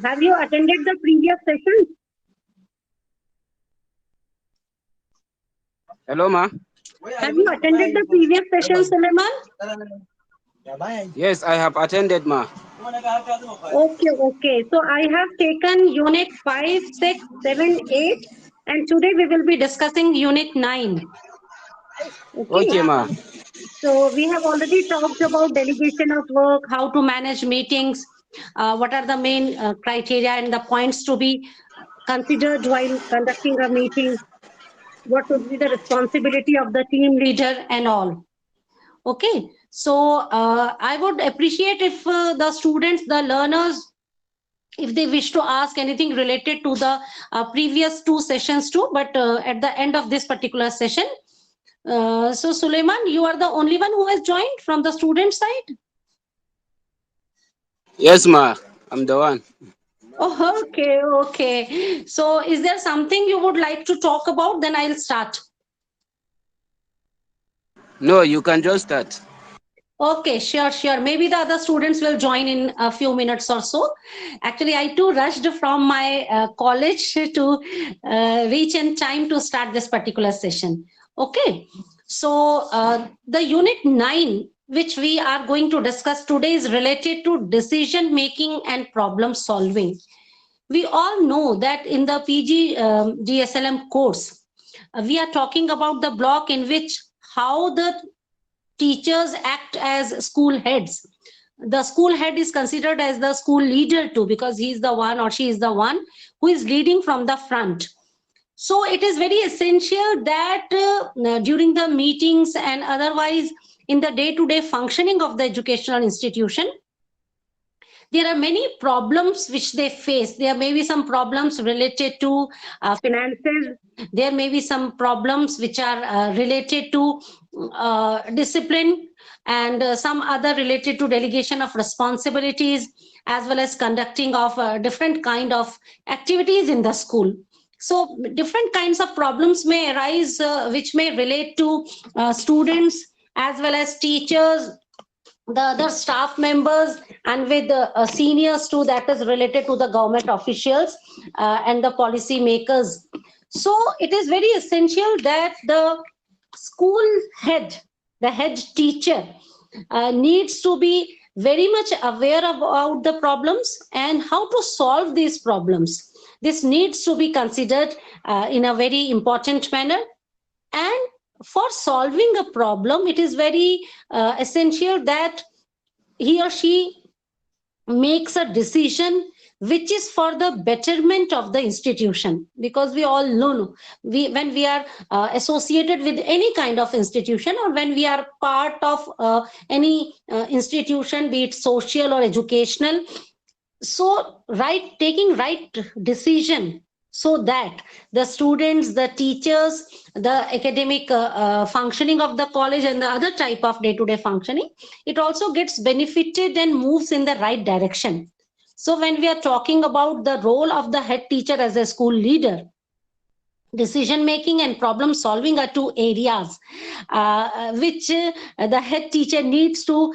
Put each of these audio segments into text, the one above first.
Have you attended the previous session? Hello, ma. Have you attended the previous session, Suleiman? Yes, I have attended, ma. Okay, okay. So I have taken unit 5, 6, 7, 8, and today we will be discussing unit 9. Okay, Okay. ma. So we have already talked about delegation of work, how to manage meetings, what are the main criteria and the points to be considered while conducting a meeting, what would be the responsibility of the team leader and all. Okay, so I would appreciate if the students, the learners, if they wish to ask anything related to the previous two sessions too, but at the end of this particular session. So Suleiman, you are the only one who has joined from the student side? Yes, ma. I'm the one. Oh, okay, okay. So is there something you would like to talk about? Then I'll start. No, you can just start. Okay, sure, sure. Maybe the other students will join in a few minutes or so. Actually, I too rushed from my college to reach in time to start this particular session. Okay, so the unit 9, which we are going to discuss today, is related to decision making and problem solving. We all know that in the PG DSLM course, we are talking about the block in which how the teachers act as school heads. The school head is considered as the school leader too, because he is the one or she is the one who is leading from the front. So it is very essential that during the meetings and otherwise in the day-to-day functioning of the educational institution, there are many problems which they face. There may be some problems related to finances. There may be some problems which are related to discipline, and some other related to delegation of responsibilities, as well as conducting of different kind of activities in the school. So different kinds of problems may arise which may relate to students as well as teachers, the other staff members, and with seniors too, that is related to the government officials and the policy makers. So it is very essential that the school head, the head teacher, needs to be very much aware about the problems and how to solve these problems. This needs to be considered in a very important manner. And for solving a problem, it is very essential that he or she makes a decision which is for the betterment of the institution, because we all know, when we are associated with any kind of institution, or when we are part of any institution, be it social or educational, so taking right decision, so that the students, the teachers, the academic functioning of the college and the other type of day-to-day functioning, it also gets benefited and moves in the right direction. So when we are talking about the role of the head teacher as a school leader, decision making and problem solving are two areas which the head teacher needs to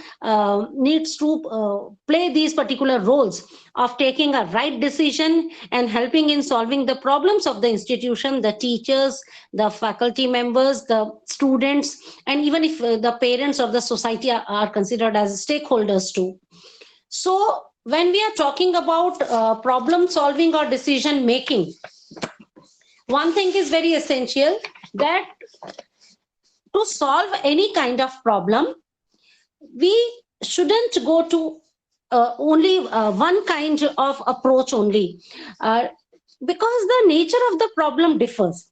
play these particular roles of taking a right decision and helping in solving the problems of the institution, the teachers, the faculty members, the students, and even if the parents of the society are considered as stakeholders too. So when we are talking about problem solving or decision making, one thing is very essential, that to solve any kind of problem, we shouldn't go to only one kind of approach only, uh, because the nature of the problem differs.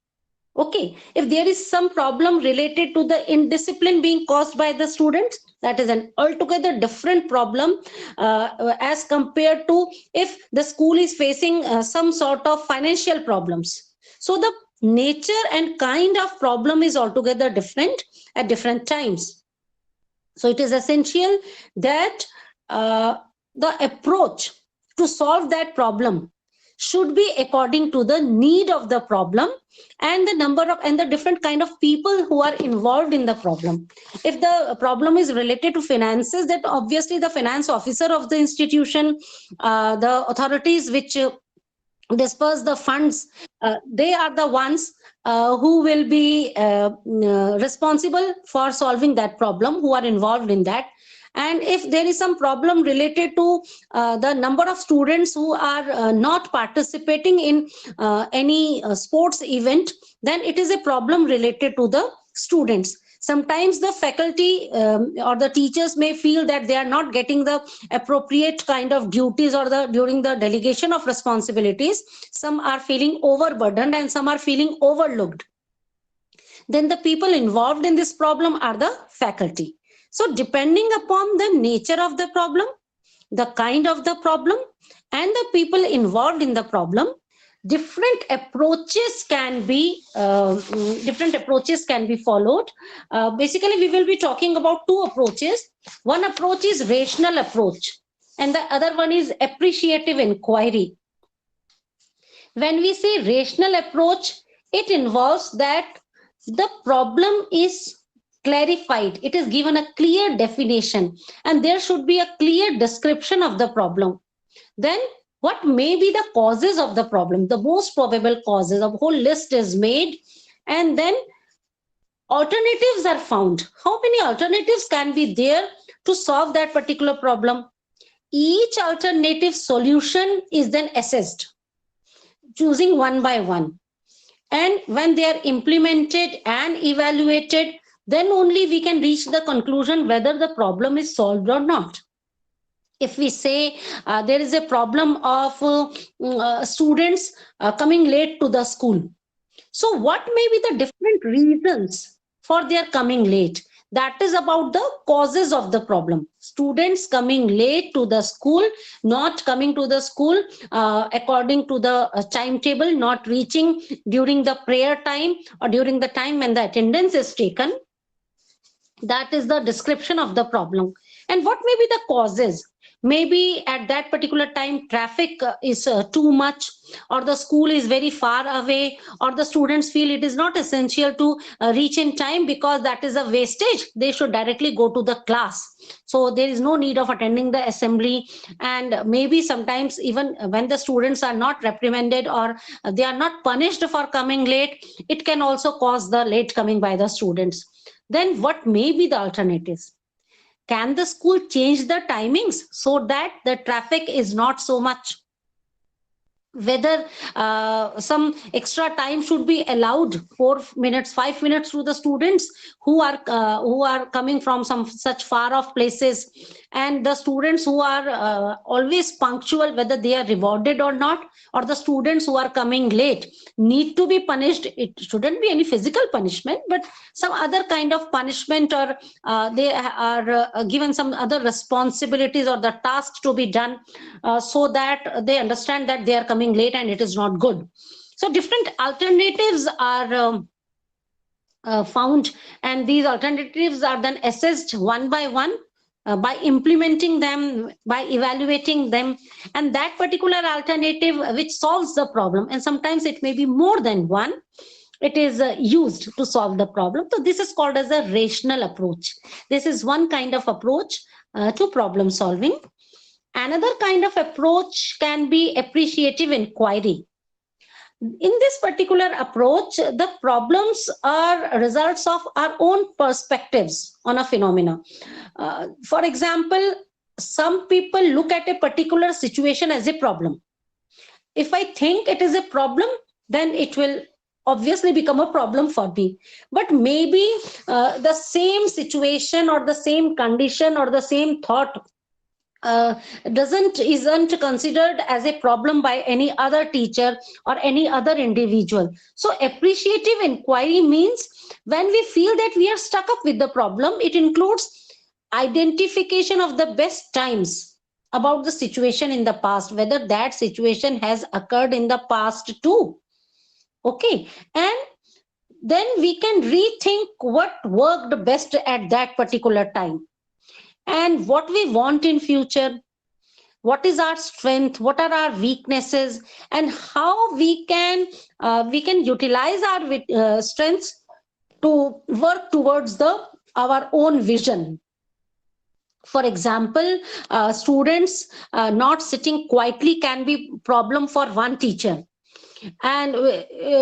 Okay, if there is some problem related to the indiscipline being caused by the students, that is an altogether different problem as compared to if the school is facing some sort of financial problems. So the nature and kind of problem is altogether different at different times. So it is essential that the approach to solve that problem should be according to the need of the problem and the number of and the different kind of people who are involved in the problem. If the problem is related to finances, then obviously the finance officer of the institution, the authorities which disperse the funds, they are the ones who will be responsible for solving that problem, who are involved in that. And if there is some problem related to the number of students who are not participating in any sports event, then it is a problem related to the students. Sometimes the faculty or the teachers may feel that they are not getting the appropriate kind of duties or the during the delegation of responsibilities. Some are feeling overburdened and some are feeling overlooked. Then the people involved in this problem are the faculty. So depending upon the nature of the problem, the kind of the problem, and the people involved in the problem, different approaches can be followed. Basically, we will be talking about two approaches. One approach is rational approach, and the other one is appreciative inquiry. When we say rational approach, it involves that the problem is clarified, it is given a clear definition, and there should be a clear description of the problem. Then what may be the causes of the problem, the most probable causes, a whole list is made, and then alternatives are found. How many alternatives can be there to solve that particular problem? Each alternative solution is then assessed, choosing one by one. And when they are implemented and evaluated, then only we can reach the conclusion whether the problem is solved or not. If we say there is a problem of students coming late to the school, so what may be the different reasons for their coming late? That is about the causes of the problem. Students coming late to the school, not coming to the school according to the timetable, not reaching during the prayer time or during the time when the attendance is taken. That is the description of the problem. And what may be the causes? Maybe at that particular time traffic is too much, or the school is very far away, or the students feel it is not essential to reach in time because that is a wastage. They should directly go to the class. So there is no need of attending the assembly. And maybe sometimes even when the students are not reprimanded or they are not punished for coming late, it can also cause the late coming by the students. Then what may be the alternatives? Can the school change the timings so that the traffic is not so much? Whether some extra time should be allowed, 4 minutes, 5 minutes, to the students who are coming from some such far off places, and the students who are always punctual, whether they are rewarded or not, or the students who are coming late need to be punished. It shouldn't be any physical punishment, but some other kind of punishment, or they are given some other responsibilities or the tasks to be done, so that they understand that they are coming late and it is not good. So different alternatives are found, and these alternatives are then assessed one by one by implementing them, by evaluating them, and that particular alternative which solves the problem, and sometimes it may be more than one, it is used to solve the problem. So this is called as a rational approach. This is one kind of approach to problem solving. Another kind of approach can be appreciative inquiry. In this particular approach, the problems are results of our own perspectives on a phenomena. For example, some people look at a particular situation as a problem. If I think it is a problem, then it will obviously become a problem for me. But maybe the same situation or the same condition or the same thought isn't considered as a problem by any other teacher or any other individual. So appreciative inquiry means when we feel that we are stuck up with the problem, it includes identification of the best times about the situation in the past, whether that situation has occurred in the past too. Okay, and then we can rethink what worked best at that particular time and what we want in future. what is our strength, what are our weaknesses, and how we can utilize our strengths to work towards our own vision. For example, students not sitting quietly can be problem for one teacher, and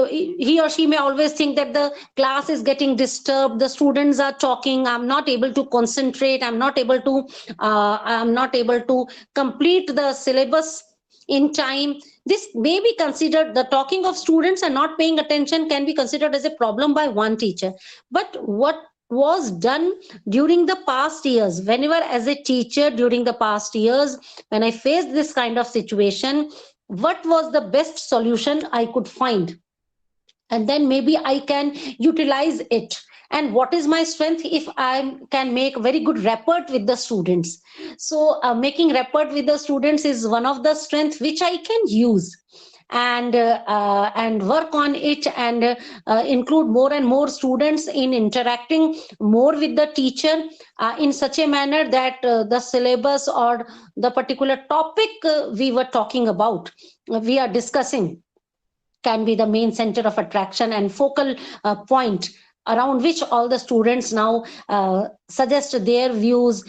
he or she may always think that the class is getting disturbed, the students are talking, I'm not able to concentrate, I'm not able to complete the syllabus in time. This may be considered, the talking of students and not paying attention can be considered as a problem by one teacher. But what was done during the past years, whenever as a teacher during the past years, when I faced this kind of situation, what was the best solution I could find, and then maybe I can utilize it. And what is my strength? If I can make very good rapport with the students, so making rapport with the students is one of the strengths which I can use, and work on it, and include more and more students in interacting more with the teacher, in such a manner that the syllabus or the particular topic we were talking about, we are discussing, can be the main center of attraction and focal point around which all the students now suggest their views,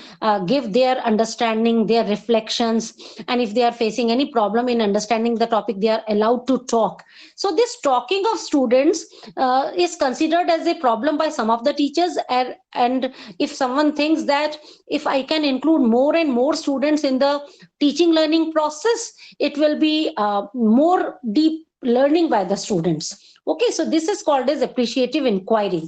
give their understanding, their reflections, and if they are facing any problem in understanding the topic, they are allowed to talk. So this talking of students is considered as a problem by some of the teachers, and if someone thinks that if I can include more and more students in the teaching learning process, it will be more deep learning by the students. Okay, so this is called as appreciative inquiry.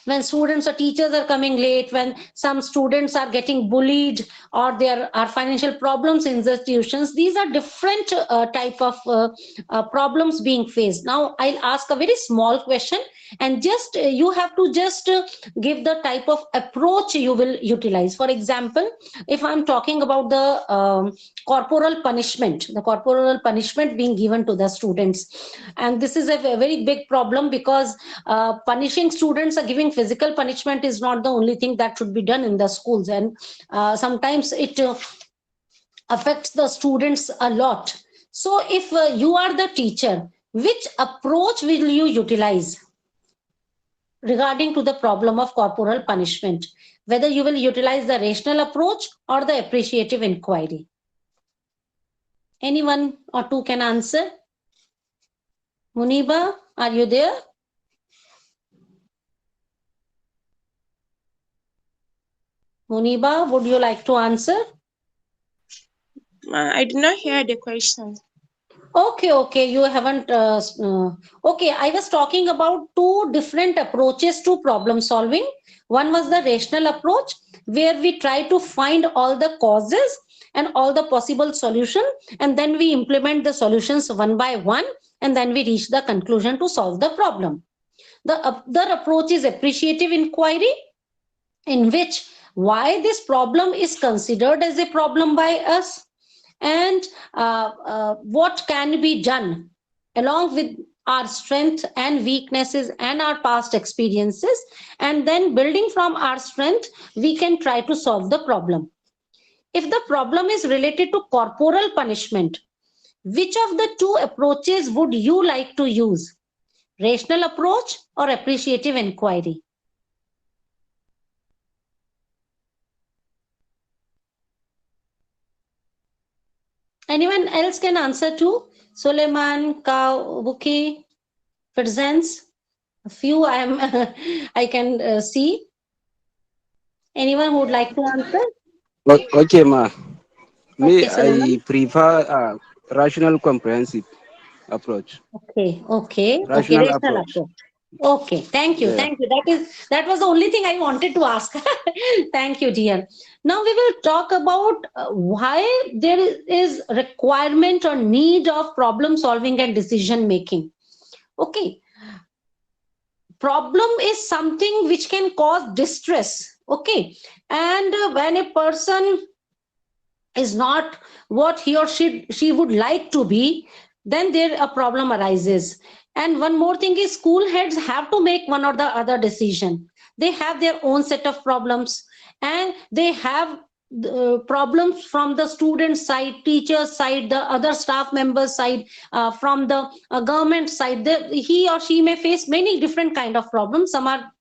When students or teachers are coming late, when some students are getting bullied, or there are financial problems in the institutions, these are different type of problems being faced. Now I'll ask a very small question, and just you have to just give the type of approach you will utilize. For example, if I'm talking about the corporal punishment being given to the students, and this is a very big problem, because punishing students or giving physical punishment is not the only thing that should be done in the schools, and sometimes it affects the students a lot. So if you are the teacher, which approach will you utilize regarding to the problem of corporal punishment? Whether you will utilize the rational approach or the appreciative inquiry? Anyone or two can answer. Muniba, are you there? Muniba, would you like to answer? I did not hear the question. Okay, you haven't. Okay, I was talking about two different approaches to problem solving. One was the rational approach, where we try to find all the causes and all the possible solution, and then we implement the solutions one by one, and then we reach the conclusion to solve the problem. The other approach is appreciative inquiry, in which why this problem is considered as a problem by us, and what can be done along with our strength and weaknesses and our past experiences, and then building from our strength, we can try to solve the problem. If the problem is related to corporal punishment, which of the two approaches would you like to use? Rational approach or appreciative inquiry? Anyone else can answer too? Suleiman, Buki, presents. A few I can see. Anyone who would like to answer? Okay, ma. Me, Okay, Suleiman. I prefer rational comprehensive approach. Okay, Rational rational approach. approach. Okay, thank you. Yeah. That was the only thing I wanted to ask. Thank you, dear. Now we will talk about why there is requirement or need of problem solving and decision making. Okay, problem is something which can cause distress. Okay, and when a person is not what he or she would like to be, then there a problem arises. And one more thing is, school heads have to make one or the other decision. They have their own set of problems, and they have problems from the student side, teacher's side, the other staff members side, from the government side. He or she may face many different kind of problems. Some are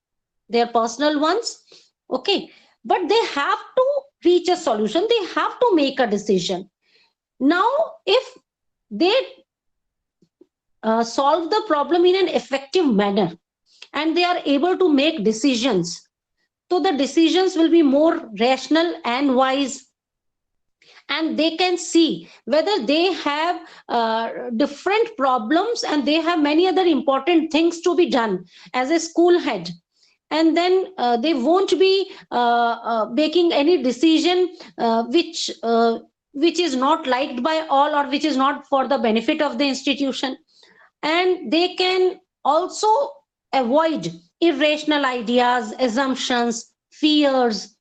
their personal ones, okay, but they have to reach a solution. They have to make a decision. Now, if they solve the problem in an effective manner and they are able to make decisions, so the decisions will be more rational and wise, and they can see whether they have different problems and they have many other important things to be done as a school head. And then they won't be making any decision which is not liked by all, or which is not for the benefit of the institution. And they can also avoid irrational ideas, assumptions, fears,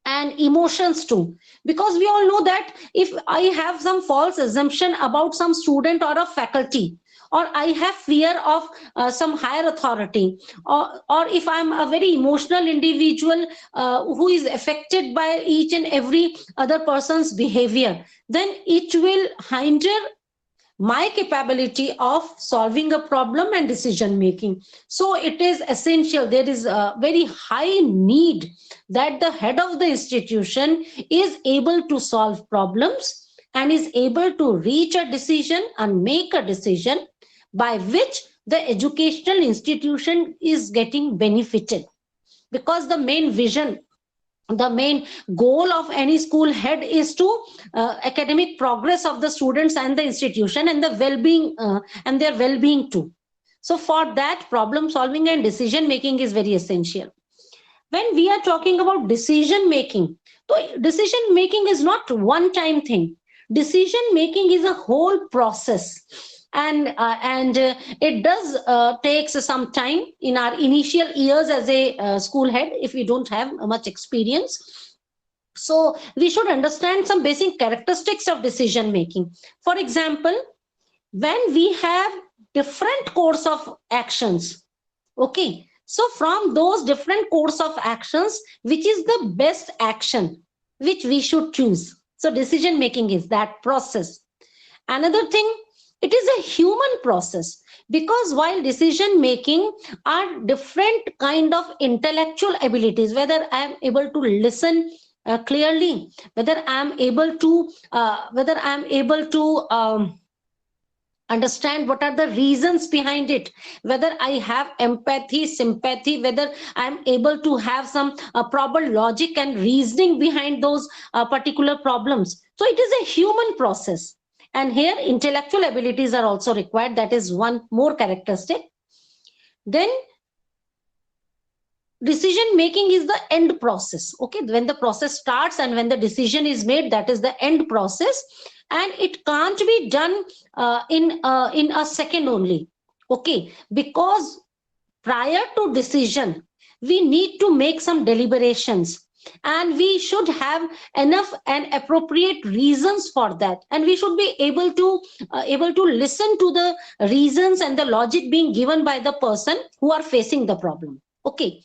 and emotions too, because we all know that if I have some false assumption about some student or a faculty, or I have fear of some higher authority, or if I'm a very emotional individual who is affected by each and every other person's behavior, then it will hinder my capability of solving a problem and decision making. So it is essential, there is a very high need that the head of the institution is able to solve problems and is able to reach a decision and make a decision by which the educational institution is getting benefited. Because the main vision, the main goal of any school head is to academic progress of the students and the institution, and the well-being and their well-being too. So for that, problem solving and decision making is very essential. When we are talking about decision making, so decision making is not one time thing. Decision making is a whole process, and it does takes some time in our initial years as a school head if we don't have much experience. So we should understand some basic characteristics of decision making. For example, when we have different course of actions, okay, so from those different course of actions, which is the best action which we should choose? So decision making is that process. Another thing, it is a human process, because while decision making are different kind of intellectual abilities, whether I am able to listen clearly, whether I am able to understand what are the reasons behind it, whether I have empathy, sympathy, whether I am able to have some proper logic and reasoning behind those particular problems. So it is a human process. And here intellectual abilities are also required. That is one more characteristic. Then decision making is the end process. Okay, when the process starts and when the decision is made, that is the end process, and it can't be done in a second only. Okay, because prior to decision, we need to make some deliberations, and we should have enough and appropriate reasons for that, and we should be able to listen to the reasons and the logic being given by the person who are facing the problem. Okay,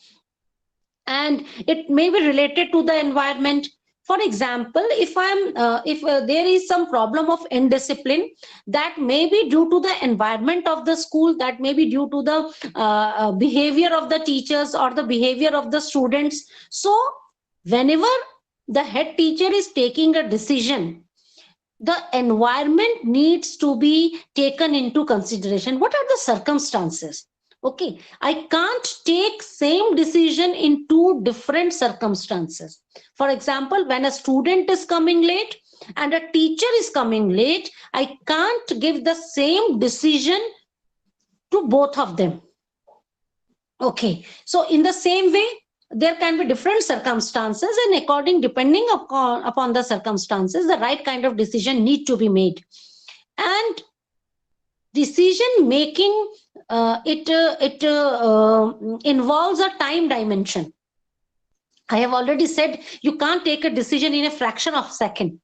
and it may be related to the environment. For example, if there is some problem of indiscipline, that may be due to the environment of the school, that may be due to the behavior of the teachers or the behavior of the students. So whenever the head teacher is taking a decision, the environment needs to be taken into consideration. What are the circumstances? Okay, I can't take same decision in two different circumstances. For example, when a student is coming late and a teacher is coming late, I can't give the same decision to both of them. Okay, so in the same way, there can be different circumstances, and depending upon the circumstances, the right kind of decision need to be made. And decision making, it involves a time dimension. I have already said you can't take a decision in a fraction of a second.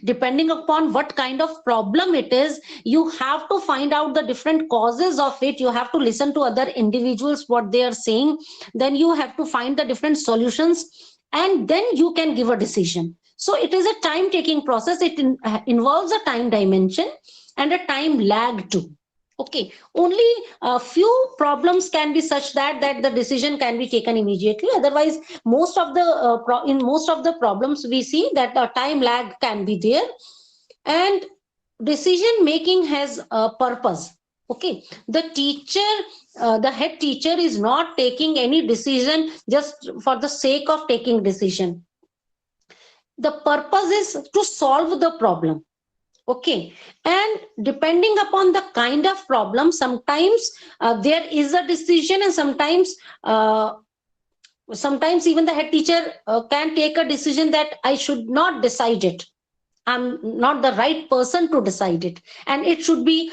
Depending upon what kind of problem it is, you have to find out the different causes of it. You have to listen to other individuals, what they are saying. Then you have to find the different solutions. and then you can give a decision. So it is a time taking process. It involves a time dimension and a time lag too. Okay, only a few problems can be such that the decision can be taken immediately. Otherwise, most of the in most of the problems we see that a time lag can be there, and decision making has a purpose. Okay, the teacher, the head teacher is not taking any decision just for the sake of taking decision. The purpose is to solve the problem. Okay, and depending upon the kind of problem, sometimes there is a decision, and sometimes even the head teacher can take a decision that I should not decide it. I'm not the right person to decide it, and it should be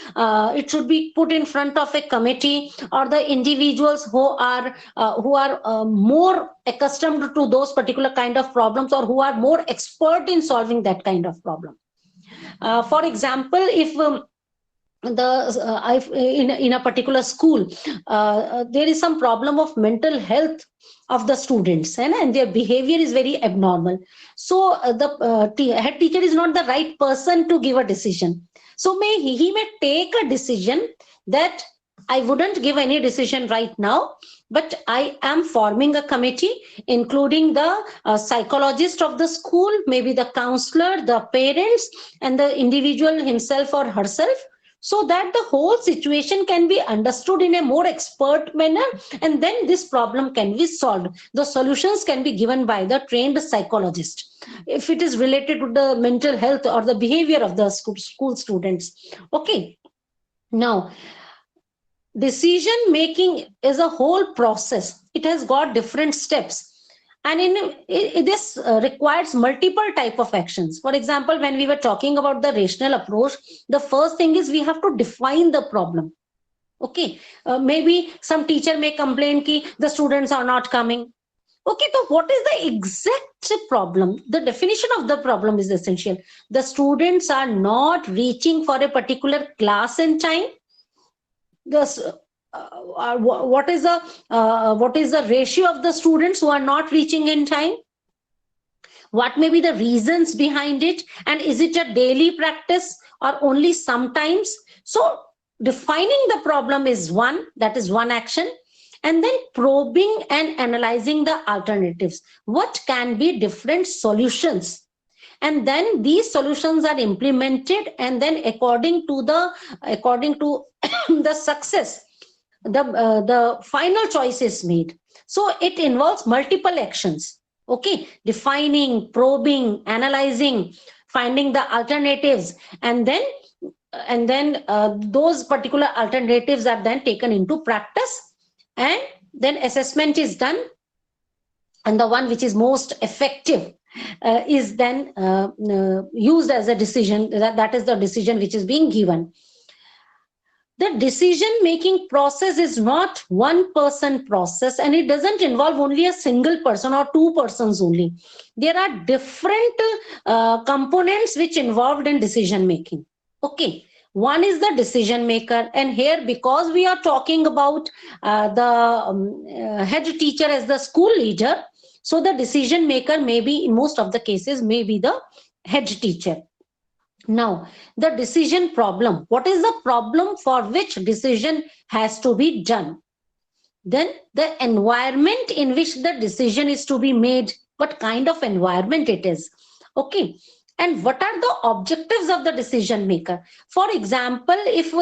put in front of a committee or the individuals who are more accustomed to those particular kind of problems, or who are more expert in solving that kind of problem. For example, if in a particular school there is some problem of mental health of the students, and their behavior is very abnormal, so the head teacher is not the right person to give a decision. So he may take a decision that I wouldn't give any decision right now, but I am forming a committee including the psychologist of the school, maybe the counselor, the parents, and the individual himself or herself, so that the whole situation can be understood in a more expert manner, and then this problem can be solved. The solutions can be given by the trained psychologist if it is related to the mental health or the behavior of the school students. Okay, now decision making is a whole process. It has got different steps, and this requires multiple type of actions. For example, when we were talking about the rational approach, the first thing is we have to define the problem. Okay, maybe some teacher may complain ki the students are not coming. Okay, so what is the exact problem? The definition of the problem is essential. The students are not reaching for a particular class in time. What is the ratio of the students who are not reaching in time? What may be the reasons behind it, and is it a daily practice or only sometimes? So defining the problem is one action, and then probing and analyzing the alternatives. What can be different solutions? And then these solutions are implemented, and then according to the success, the final choice is made. So it involves multiple actions. Okay, defining, probing, analyzing, finding the alternatives, and then those particular alternatives are then taken into practice, and then assessment is done, and the one which is most effective is then used as a decision. That is the decision which is being given. The decision making process is not one person process, and it doesn't involve only a single person or two persons only. There are different components which involved in decision making. Okay, one is the decision maker, and here, because we are talking about the head teacher as the school leader, so the decision maker may be, in most of the cases, may be the head teacher. Now, the decision problem. What is the problem for which decision has to be done? Then the environment in which the decision is to be made. What kind of environment it is? Okay. And what are the objectives of the decision maker? For example, if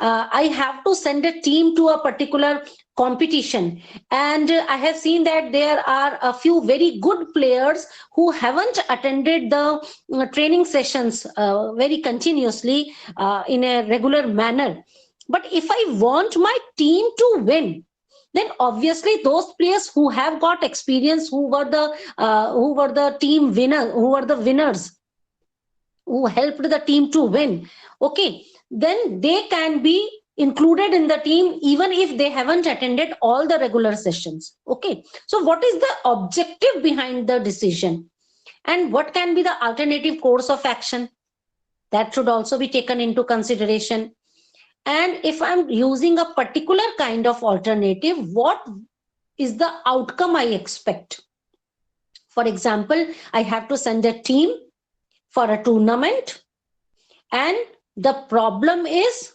I have to send a team to a particular competition, and I have seen that there are a few very good players who haven't attended the training sessions very continuously in a regular manner. But if I want my team to win, then obviously those players who have got experience, who were the team winner, who were the winners, who helped the team to win, okay, then they can be included in the team even if they haven't attended all the regular sessions. Okay, so what is the objective behind the decision, and what can be the alternative course of action? That should also be taken into consideration. And if I'm using a particular kind of alternative, what is the outcome I expect? For example, I have to send a team for a tournament, and the problem is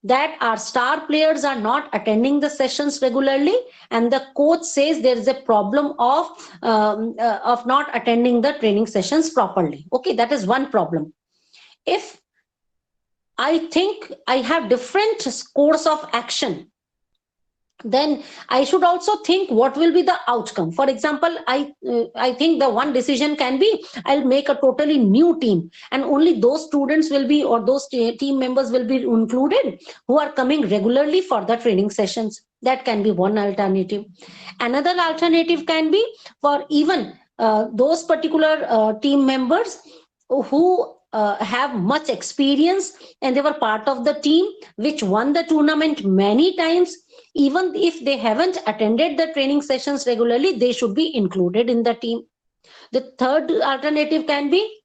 that our star players are not attending the sessions regularly, and the coach says there is a problem of not attending the training sessions properly. Okay, that is one problem. If I think I have different course of action, then I should also think what will be the outcome. For example, I think the one decision can be, I'll make a totally new team, and only those students will be, or those team members will be included who are coming regularly for the training sessions. That can be one alternative. Another alternative can be for even those particular team members who have much experience, and they were part of the team which won the tournament many times. Even if they haven't attended the training sessions regularly, they should be included in the team. The third alternative can be,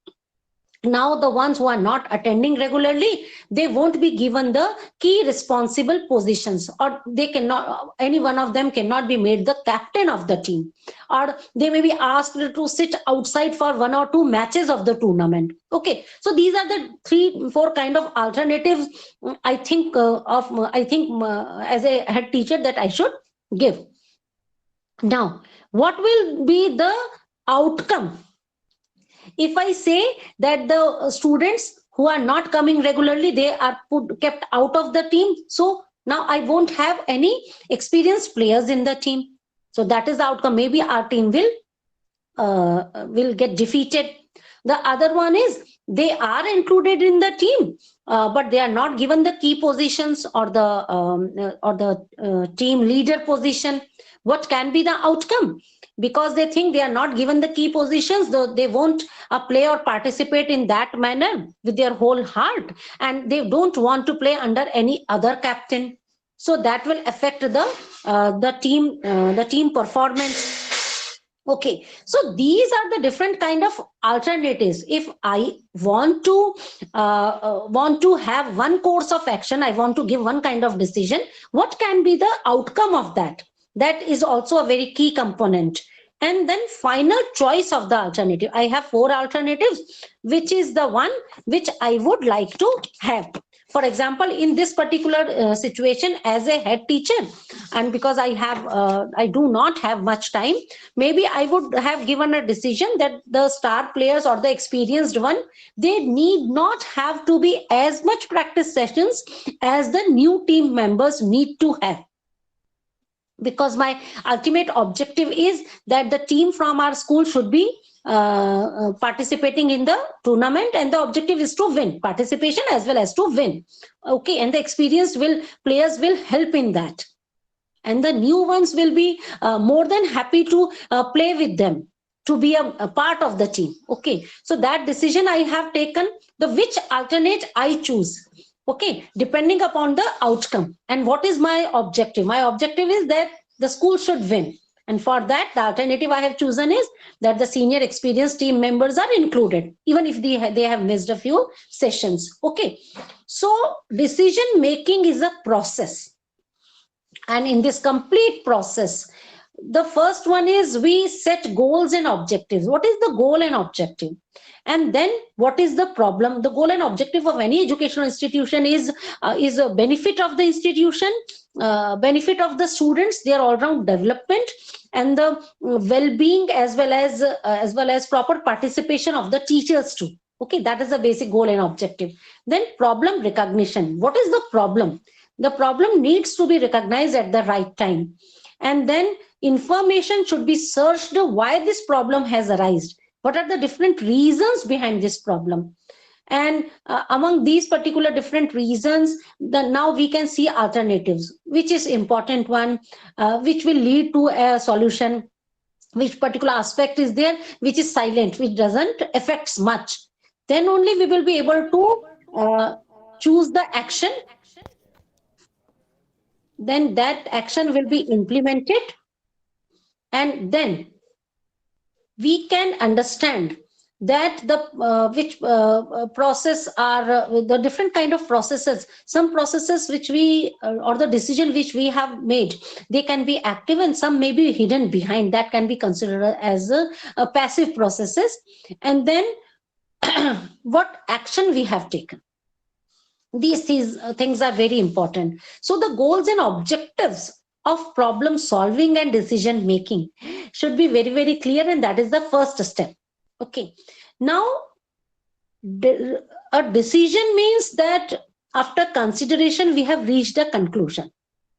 now the ones who are not attending regularly, they won't be given the key responsible positions, or they cannot, any one of them cannot be made the captain of the team, or they may be asked to sit outside for 1 or 2 matches of the tournament. Okay, so these are the 3-4 kind of alternatives I think as a head teacher that I should give. Now, what will be the outcome if I say that the students who are not coming regularly, they are kept out of the team? So now I won't have any experienced players in the team. So that is the outcome. Maybe our team will get defeated. The other one is, they are included in the team, but they are not given the key positions or the team leader position. What can be the outcome? Because they think they are not given the key positions, though they won't play or participate in that manner with their whole heart, and they don't want to play under any other captain. So that will affect the team performance. Okay, so these are the different kind of alternatives. If I want to have one course of action, I want to give one kind of decision, what can be the outcome of that? That is also a very key component. And then final choice of the alternative. I have 4 alternatives, which is the one which I would like to have. For example, in this particular situation, as a head teacher, and because I do not have much time, maybe I would have given a decision that the star players or the experienced one, they need not have to be as much practice sessions as the new team members need to have. Because my ultimate objective is that the team from our school should be participating in the tournament, and the objective is to win, participation as well as to win. Okay, and the experienced players will help in that, and the new ones will be more than happy to play with them, to be a part of the team. Okay, so that decision I have taken, the which alternate I choose. Okay, depending upon the outcome. And what is my objective? My objective is that the school should win. And for that, the alternative I have chosen is that the senior experienced team members are included, even if they have missed a few sessions. Okay, so decision making is a process. And in this complete process, the first one is we set goals and objectives. What is the goal and objective? And then what is the problem? The goal and objective of any educational institution is a benefit of the institution, benefit of the students, their all-round development, and the well-being, as well as proper participation of the teachers too. Okay, that is the basic goal and objective. Then problem recognition. What is the problem? The problem needs to be recognized at the right time. And then information should be searched why this problem has arisen. What are the different reasons behind this problem? And among these particular different reasons, now we can see alternatives, which is important one, which will lead to a solution, which particular aspect is there, which is silent, which doesn't affect much. Then only we will be able to choose the action. Then that action will be implemented, and then we can understand that the process are the different kind of processes. Some processes which we or the decision which we have made, they can be active, and some may be hidden behind, that can be considered as a passive processes. And then what action we have taken, these things are very important. So the goals and objectives of problem solving and decision making should be very, very clear, and that is the first step. Okay, now a decision means that after consideration we have reached a conclusion.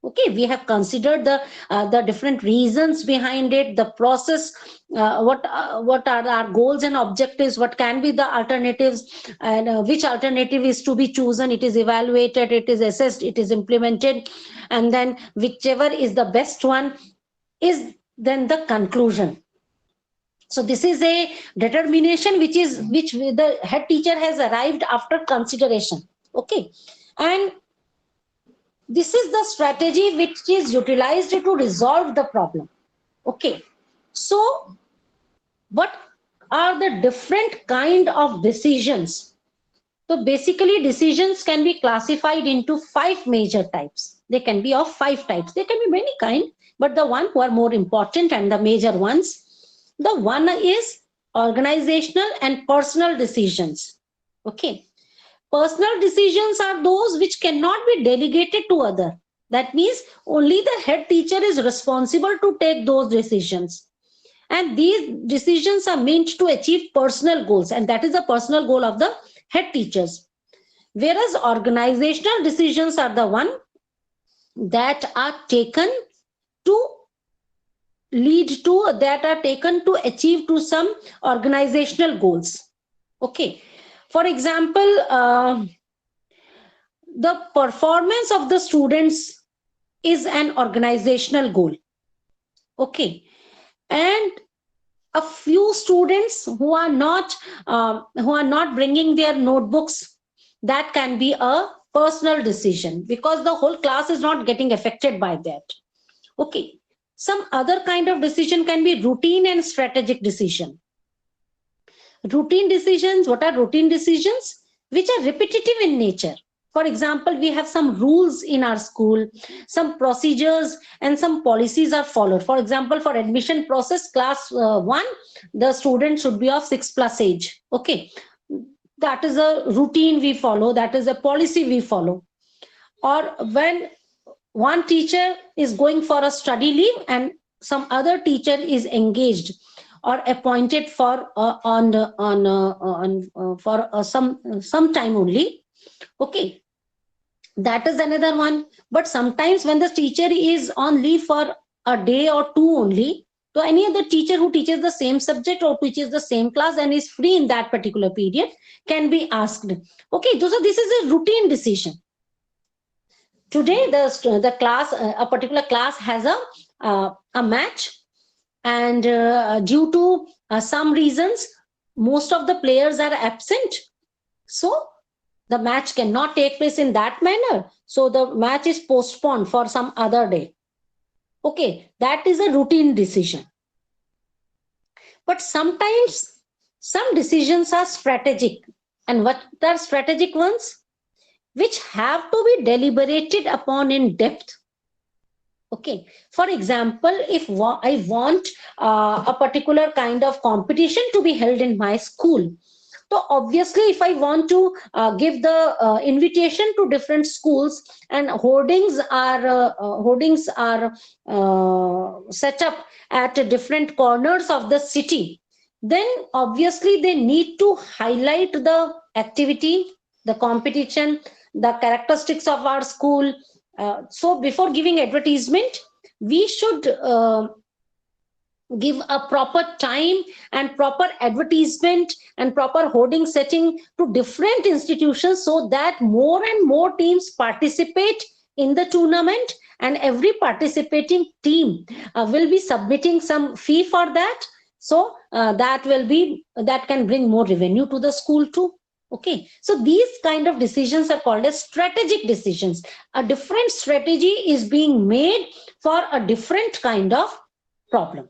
Okay, we have considered the different reasons behind it, the process, what are our goals and objectives, what can be the alternatives, and which alternative is to be chosen. It is evaluated, it is assessed, it is implemented, and then whichever is the best one is then the conclusion. So this is a determination which the head teacher has arrived after consideration. Okay, and this is the strategy which is utilized to resolve the problem. Okay, so what are the different kind of decisions? So basically decisions can be classified into 5 major types. They can be of 5 types. They can be many kind, but the one who are more important and the major ones, the one is organizational and personal decisions. Okay, personal decisions are those which cannot be delegated to other. That means only the head teacher is responsible to take those decisions. And these decisions are meant to achieve personal goals, and that is the personal goal of the head teachers. Whereas organizational decisions are the one that are taken to achieve to some organizational goals. Okay, for example, the performance of the students is an organizational goal. Okay, and a few students who are not bringing their notebooks, that can be a personal decision, because the whole class is not getting affected by that. Okay, some other kind of decision can be routine and strategic decision. Routine decisions, what are routine decisions? Which are repetitive in nature. For example, we have some rules in our school, some procedures and some policies are followed. For example, for admission process, class 1, the student should be of 6+ age. Okay, that is a routine we follow, that is a policy we follow. Or when one teacher is going for a study leave and some other teacher is engaged or appointed for some time only. Okay, that is another one. But sometimes when the teacher is on leave for a day or two only, so any other teacher who teaches the same subject or teaches the same class and is free in that particular period can be asked. Okay, so this is a routine decision. Today the class, a particular class has a match, and due to some reasons most of the players are absent, so the match cannot take place in that manner, so the match is postponed for some other day. Okay, that is a routine decision. But sometimes some decisions are strategic. And what are strategic ones? Which have to be deliberated upon in depth. Okay, for example, if I want a particular kind of competition to be held in my school, so obviously if I want to give the invitation to different schools, and hoardings are set up at different corners of the city, then obviously they need to highlight the activity, the competition, the characteristics of our school. So before giving advertisement, we should give a proper time and proper advertisement and proper hoarding setting to different institutions, so that more and more teams participate in the tournament, and every participating team will be submitting some fee for that. So that can bring more revenue to the school too. Okay, so these kind of decisions are called as strategic decisions. A different strategy is being made for a different kind of problem,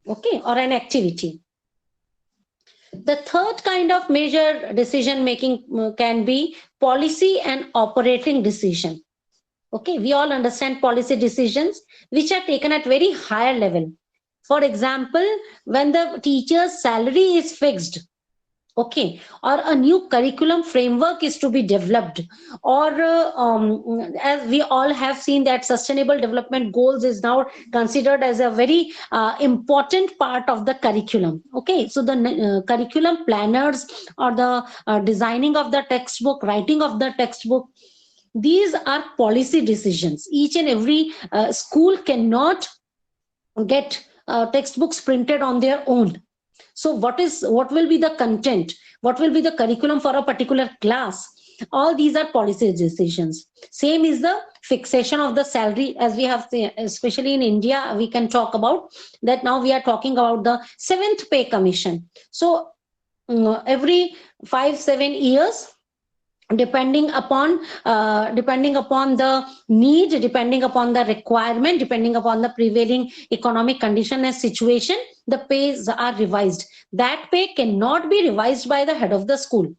okay, or an activity. The third kind of major decision making can be policy and operating decision. Okay, we all understand policy decisions which are taken at very higher level. For example, when the teacher's salary is fixed, okay, or a new curriculum framework is to be developed, or as we all have seen that sustainable development goals is now considered as a very important part of the curriculum. Okay, so the curriculum planners or the designing of the textbook, writing of the textbook, these are policy decisions. Each and every school cannot get textbooks printed on their own. So what will be the content, what will be the curriculum for a particular class? All these are policy decisions. Same is the fixation of the salary, as we have, especially in India, we can talk about that. Now we are talking about the 7th pay commission. So every 5-7 years, depending upon the need, depending upon the requirement, depending upon the prevailing economic condition and situation, the pays are revised. That pay cannot be revised by the head of the school.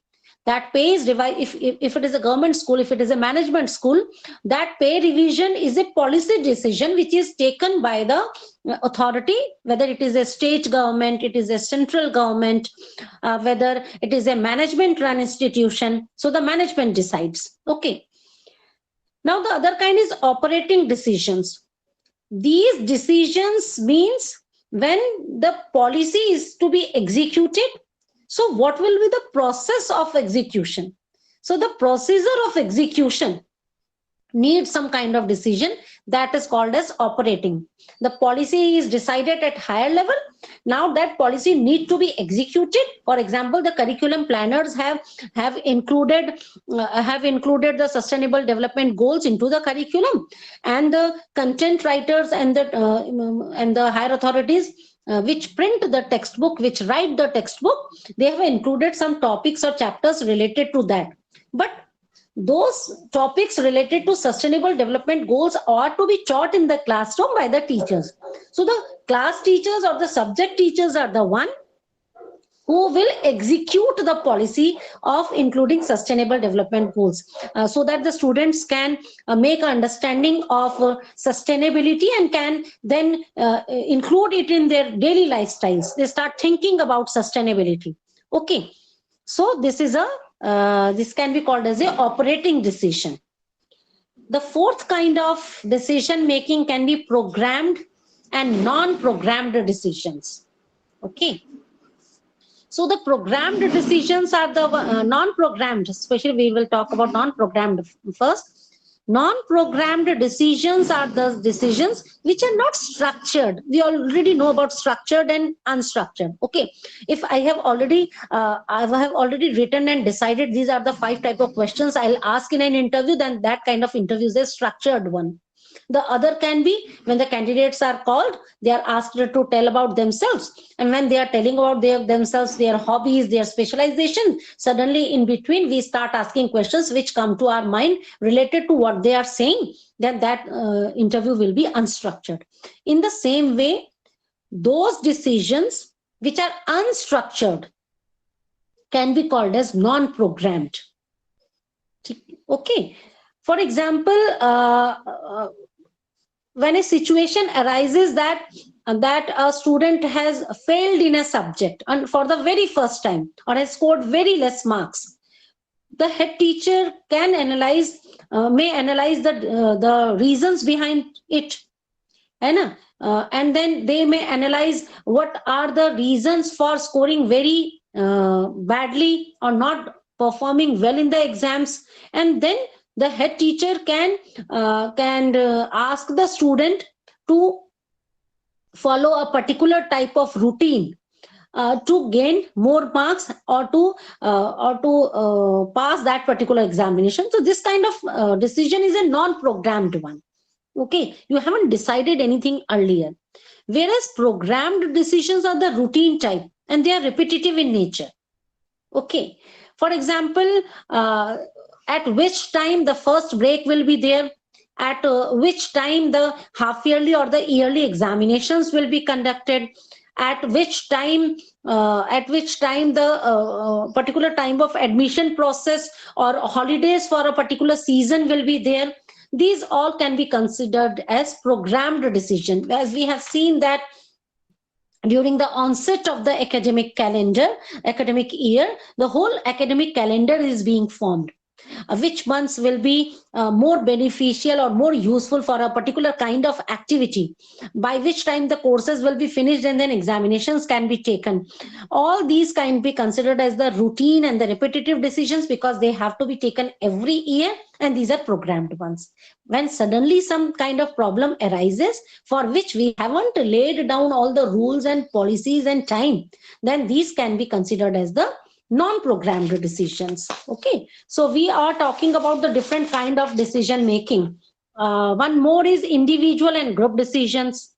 That pay is revised if it is a government school, if it is a management school, that pay revision is a policy decision which is taken by the authority, whether it is a state government, it is a central government, whether it is a management run institution. So the management decides. Okay, now the other kind is operating decisions. These decisions means when the policy is to be executed, so what will be the process of execution? So the procedure of execution needs some kind of decision that is called as operating. The policy is decided at higher level. Now that policy need to be executed. For example, the curriculum planners have included the sustainable development goals into the curriculum, and the content writers and the higher authorities which print the textbook, which write the textbook, they have included some topics or chapters related to that. But those topics related to sustainable development goals are to be taught in the classroom by the teachers. So the class teachers or the subject teachers are the one who will execute the policy of including sustainable development goals, so that the students can make an understanding of sustainability and can then include it in their daily lifestyles. They start thinking about sustainability. Okay, so this is this can be called as a operating decision. The fourth kind of decision making can be programmed and non-programmed decisions. Okay, so the programmed decisions are the non-programmed, especially we will talk about non-programmed first. Non-programmed decisions are the decisions which are not structured. We already know about structured and unstructured. Okay, if I have already written and decided these are the 5 type of questions I'll ask in an interview, then that kind of interview is a structured one. The other can be when the candidates are called, they are asked to tell about themselves, and when they are telling about themselves, their hobbies, their specialization, suddenly in between we start asking questions which come to our mind related to what they are saying, then that interview will be unstructured. In the same way, those decisions which are unstructured can be called as non-programmed. Okay, for example, when a situation arises that a student has failed in a subject and for the very first time, or has scored very less marks, the head teacher can may analyze the reasons behind it, and then they may analyze what are the reasons for scoring very badly or not performing well in the exams, and then the head teacher can ask the student to follow a particular type of routine to gain more marks or to pass that particular examination. So this kind of decision is a non-programmed one. Okay, you haven't decided anything earlier, whereas programmed decisions are the routine type and they are repetitive in nature. Okay, for example, at which time the first break will be there, at which time the half yearly or the yearly examinations will be conducted, at which time the particular time of admission process or holidays for a particular season will be there. These all can be considered as programmed decision, as we have seen that during the onset of the academic year, the whole academic calendar is being formed. Which months will be more beneficial or more useful for a particular kind of activity, by which time the courses will be finished and then examinations can be taken. All these can be considered as the routine and the repetitive decisions, because they have to be taken every year, and these are programmed ones. When suddenly some kind of problem arises for which we haven't laid down all the rules and policies and time, then these can be considered as the non-programmed decisions. Okay, so we are talking about the different kind of decision making. One more is individual and group decisions.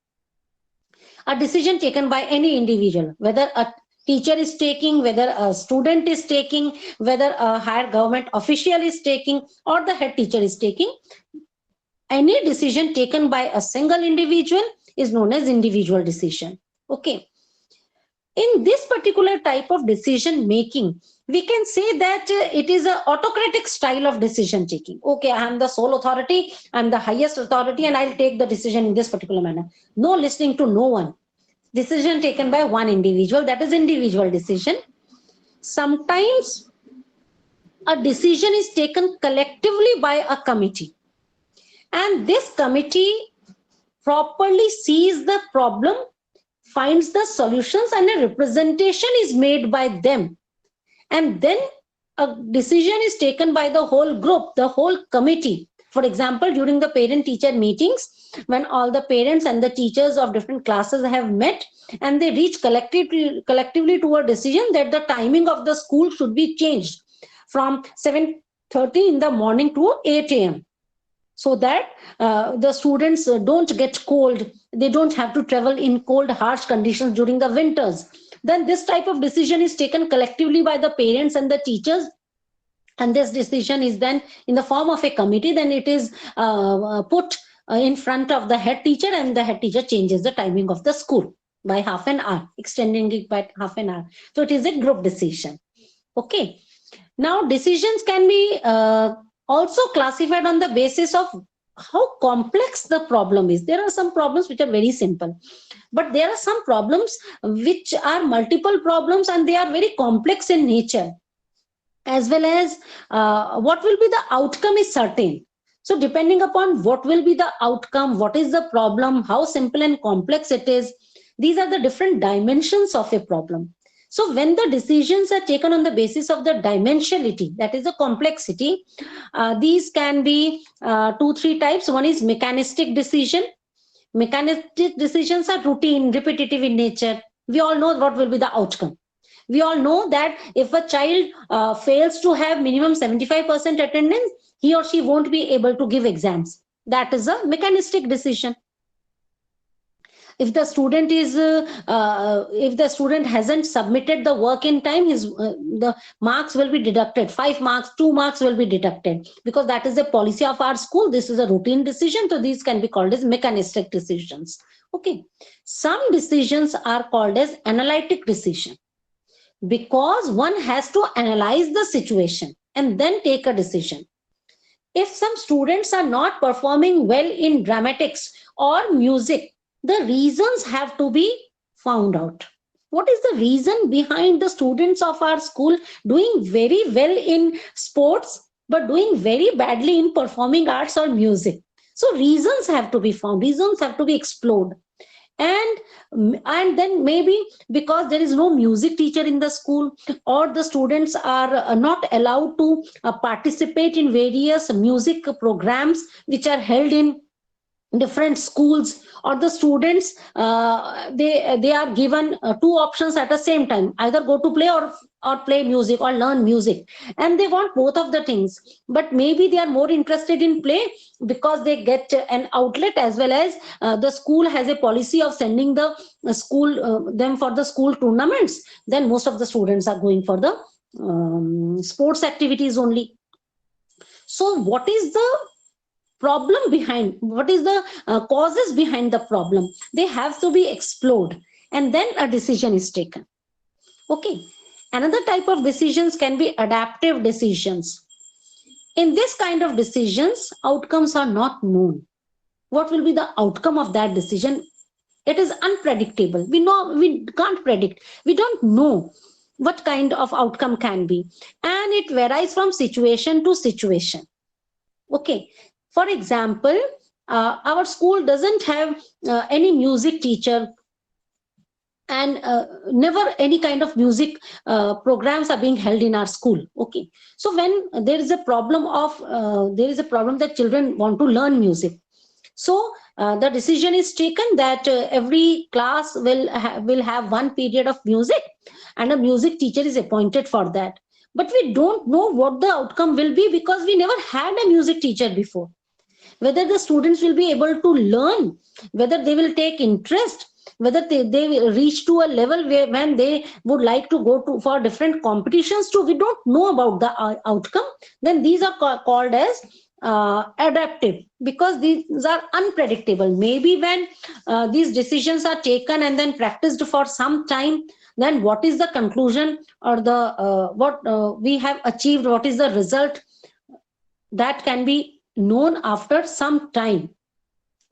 A decision taken by any individual, whether a teacher is taking, whether a student is taking, whether a higher government official is taking, or the head teacher is taking, any decision taken by a single individual is known as individual decision. Okay, in this particular type of decision making, we can say that it is an autocratic style of decision taking. Okay, I am the sole authority, I am the highest authority, and I'll take the decision in this particular manner. No listening to no one. Decision taken by one individual, that is individual decision. Sometimes a decision is taken collectively by a committee, and this committee properly sees the problem, finds the solutions, and a representation is made by them, and then a decision is taken by the whole group, the whole committee. For example, during the parent teacher meetings, when all the parents and the teachers of different classes have met, and they reach collectively to a decision that the timing of the school should be changed from 7:30 in the morning to 8 a.m. so that the students don't get cold, they don't have to travel in cold, harsh conditions during the winters. Then this type of decision is taken collectively by the parents and the teachers, and this decision is then in the form of a committee. Then it is put in front of the head teacher, and the head teacher changes the timing of the school by half an hour, extending it by half an hour. So it is a group decision. Okay, now decisions can be also classified on the basis of how complex the problem is. There are some problems which are very simple, but there are some problems which are multiple problems, and they are very complex in nature, as well as what will be the outcome is certain. So depending upon what will be the outcome, what is the problem, how simple and complex it is, these are the different dimensions of a problem. So when the decisions are taken on the basis of the dimensionality, that is the complexity, these can be 2-3 types. One is mechanistic decision. Mechanistic decisions are routine, repetitive in nature. We all know what will be the outcome. We all know that if a child fails to have minimum 75% attendance, he or she won't be able to give exams. That is a mechanistic decision. If the student hasn't submitted the work in time, the marks will be deducted. 5 marks, 2 marks will be deducted, because that is the policy of our school. This is a routine decision, so these can be called as mechanistic decisions. Okay, some decisions are called as analytic decision, because one has to analyze the situation and then take a decision. If some students are not performing well in dramatics or music, the reasons have to be found out. What is the reason behind the students of our school doing very well in sports but doing very badly in performing arts or music? So reasons have to be found, reasons have to be explored. And then maybe because there is no music teacher in the school, or the students are not allowed to participate in various music programs which are held in different schools, or the students they are given 2 options at the same time, either go to play or play music or learn music, and they want both of the things, but maybe they are more interested in play because they get an outlet, as well as the school has a policy of sending the school them for the school tournaments. Then most of the students are going for the sports activities only. So what is the problem behind, what is the causes behind the problem? They have to be explored, and then a decision is taken. Okay. Another type of decisions can be adaptive decisions. In this kind of decisions, outcomes are not known. What will be the outcome of that decision? It is unpredictable. We can't predict. We don't know what kind of outcome can be. And it varies from situation to situation. Okay. For example, our school doesn't have any music teacher, and never any kind of music programs are being held in our school. Okay. So when there is a problem that children want to learn music, so the decision is taken that every class will have one period of music, and a music teacher is appointed for that. But we don't know what the outcome will be, because we never had a music teacher before. Whether the students will be able to learn, whether they will take interest, whether they will reach to a level where when they would like to go to for different competitions too, we don't know about the outcome. Then these are called as adaptive, because these are unpredictable. Maybe when these decisions are taken and then practiced for some time, then what is the conclusion, or the what we have achieved, what is the result, that can be known after some time.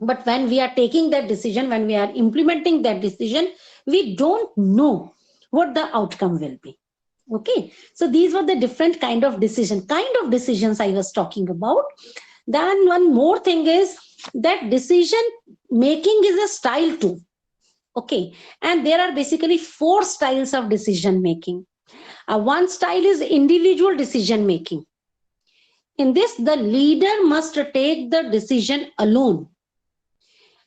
But when we are taking that decision, when we are implementing that decision, we don't know what the outcome will be. Okay. So these were the different kind of decisions I was talking about. Then one more thing is that decision making is a style too. Okay. And there are basically 4 styles of decision making. One style is individual decision making. In this, the leader must take the decision alone.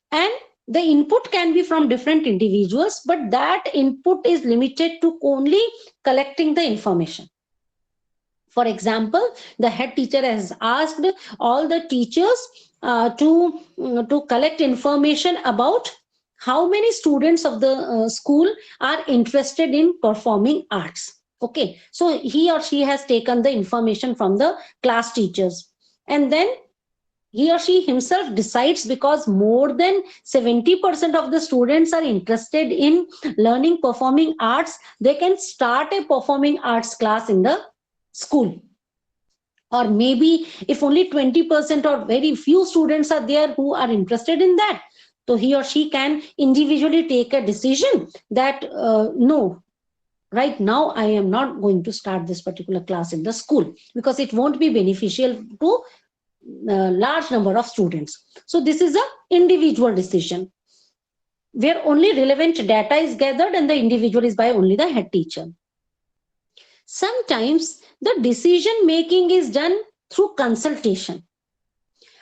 And the input can be from different individuals, but that input is limited to only collecting the information. For example, the head teacher has asked all the teachers to collect information about how many students of the school are interested in performing arts. Okay, so he or she has taken the information from the class teachers, and then he or she himself decides, because more than 70% of the students are interested in learning performing arts, they can start a performing arts class in the school. Or maybe if only 20% or very few students are there who are interested in that, so he or she can individually take a decision that no, right now I am not going to start this particular class in the school, because it won't be beneficial to large number of students. So this is an individual decision where only relevant data is gathered, and the individual is by only the head teacher. Sometimes the decision making is done through consultation.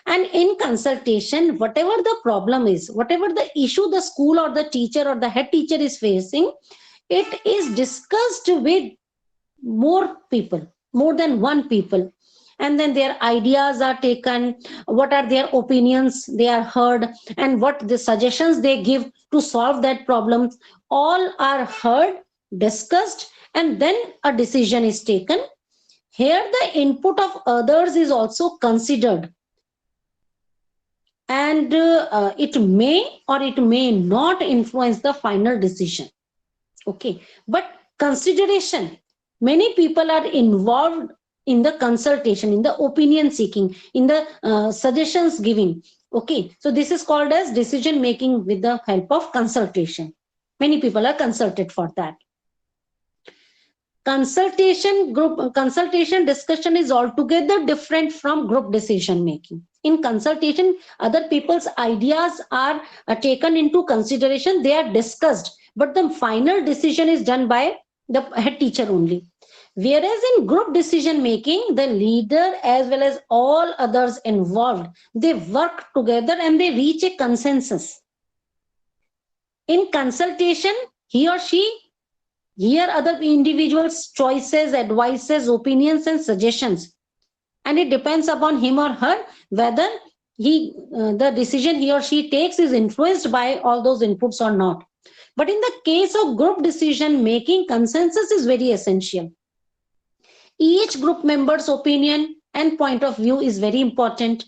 And in consultation, whatever the problem is, whatever the issue the school or the teacher or the head teacher is facing, it is discussed with more people, more than one people. And then their ideas are taken, what are their opinions, they are heard, and what the suggestions they give to solve that problem, all are heard, discussed, and then a decision is taken. Here the input of others is also considered, and it may or it may not influence the final decision. Okay, but consideration, many people are involved in the consultation, in the opinion seeking, in the suggestions giving. Okay, so this is called as decision making with the help of consultation. Many people are consulted for that. Consultation discussion is altogether different from group decision making. In consultation, other people's ideas are taken into consideration, they are discussed, but the final decision is done by the head teacher only. Whereas in group decision making, the leader as well as all others involved, they work together and they reach a consensus. In consultation, he or she hear other individuals' choices, advices, opinions, and suggestions, and it depends upon him or her whether the decision he or she takes is influenced by all those inputs or not. But in the case of group decision making, consensus is very essential. Each group member's opinion and point of view is very important,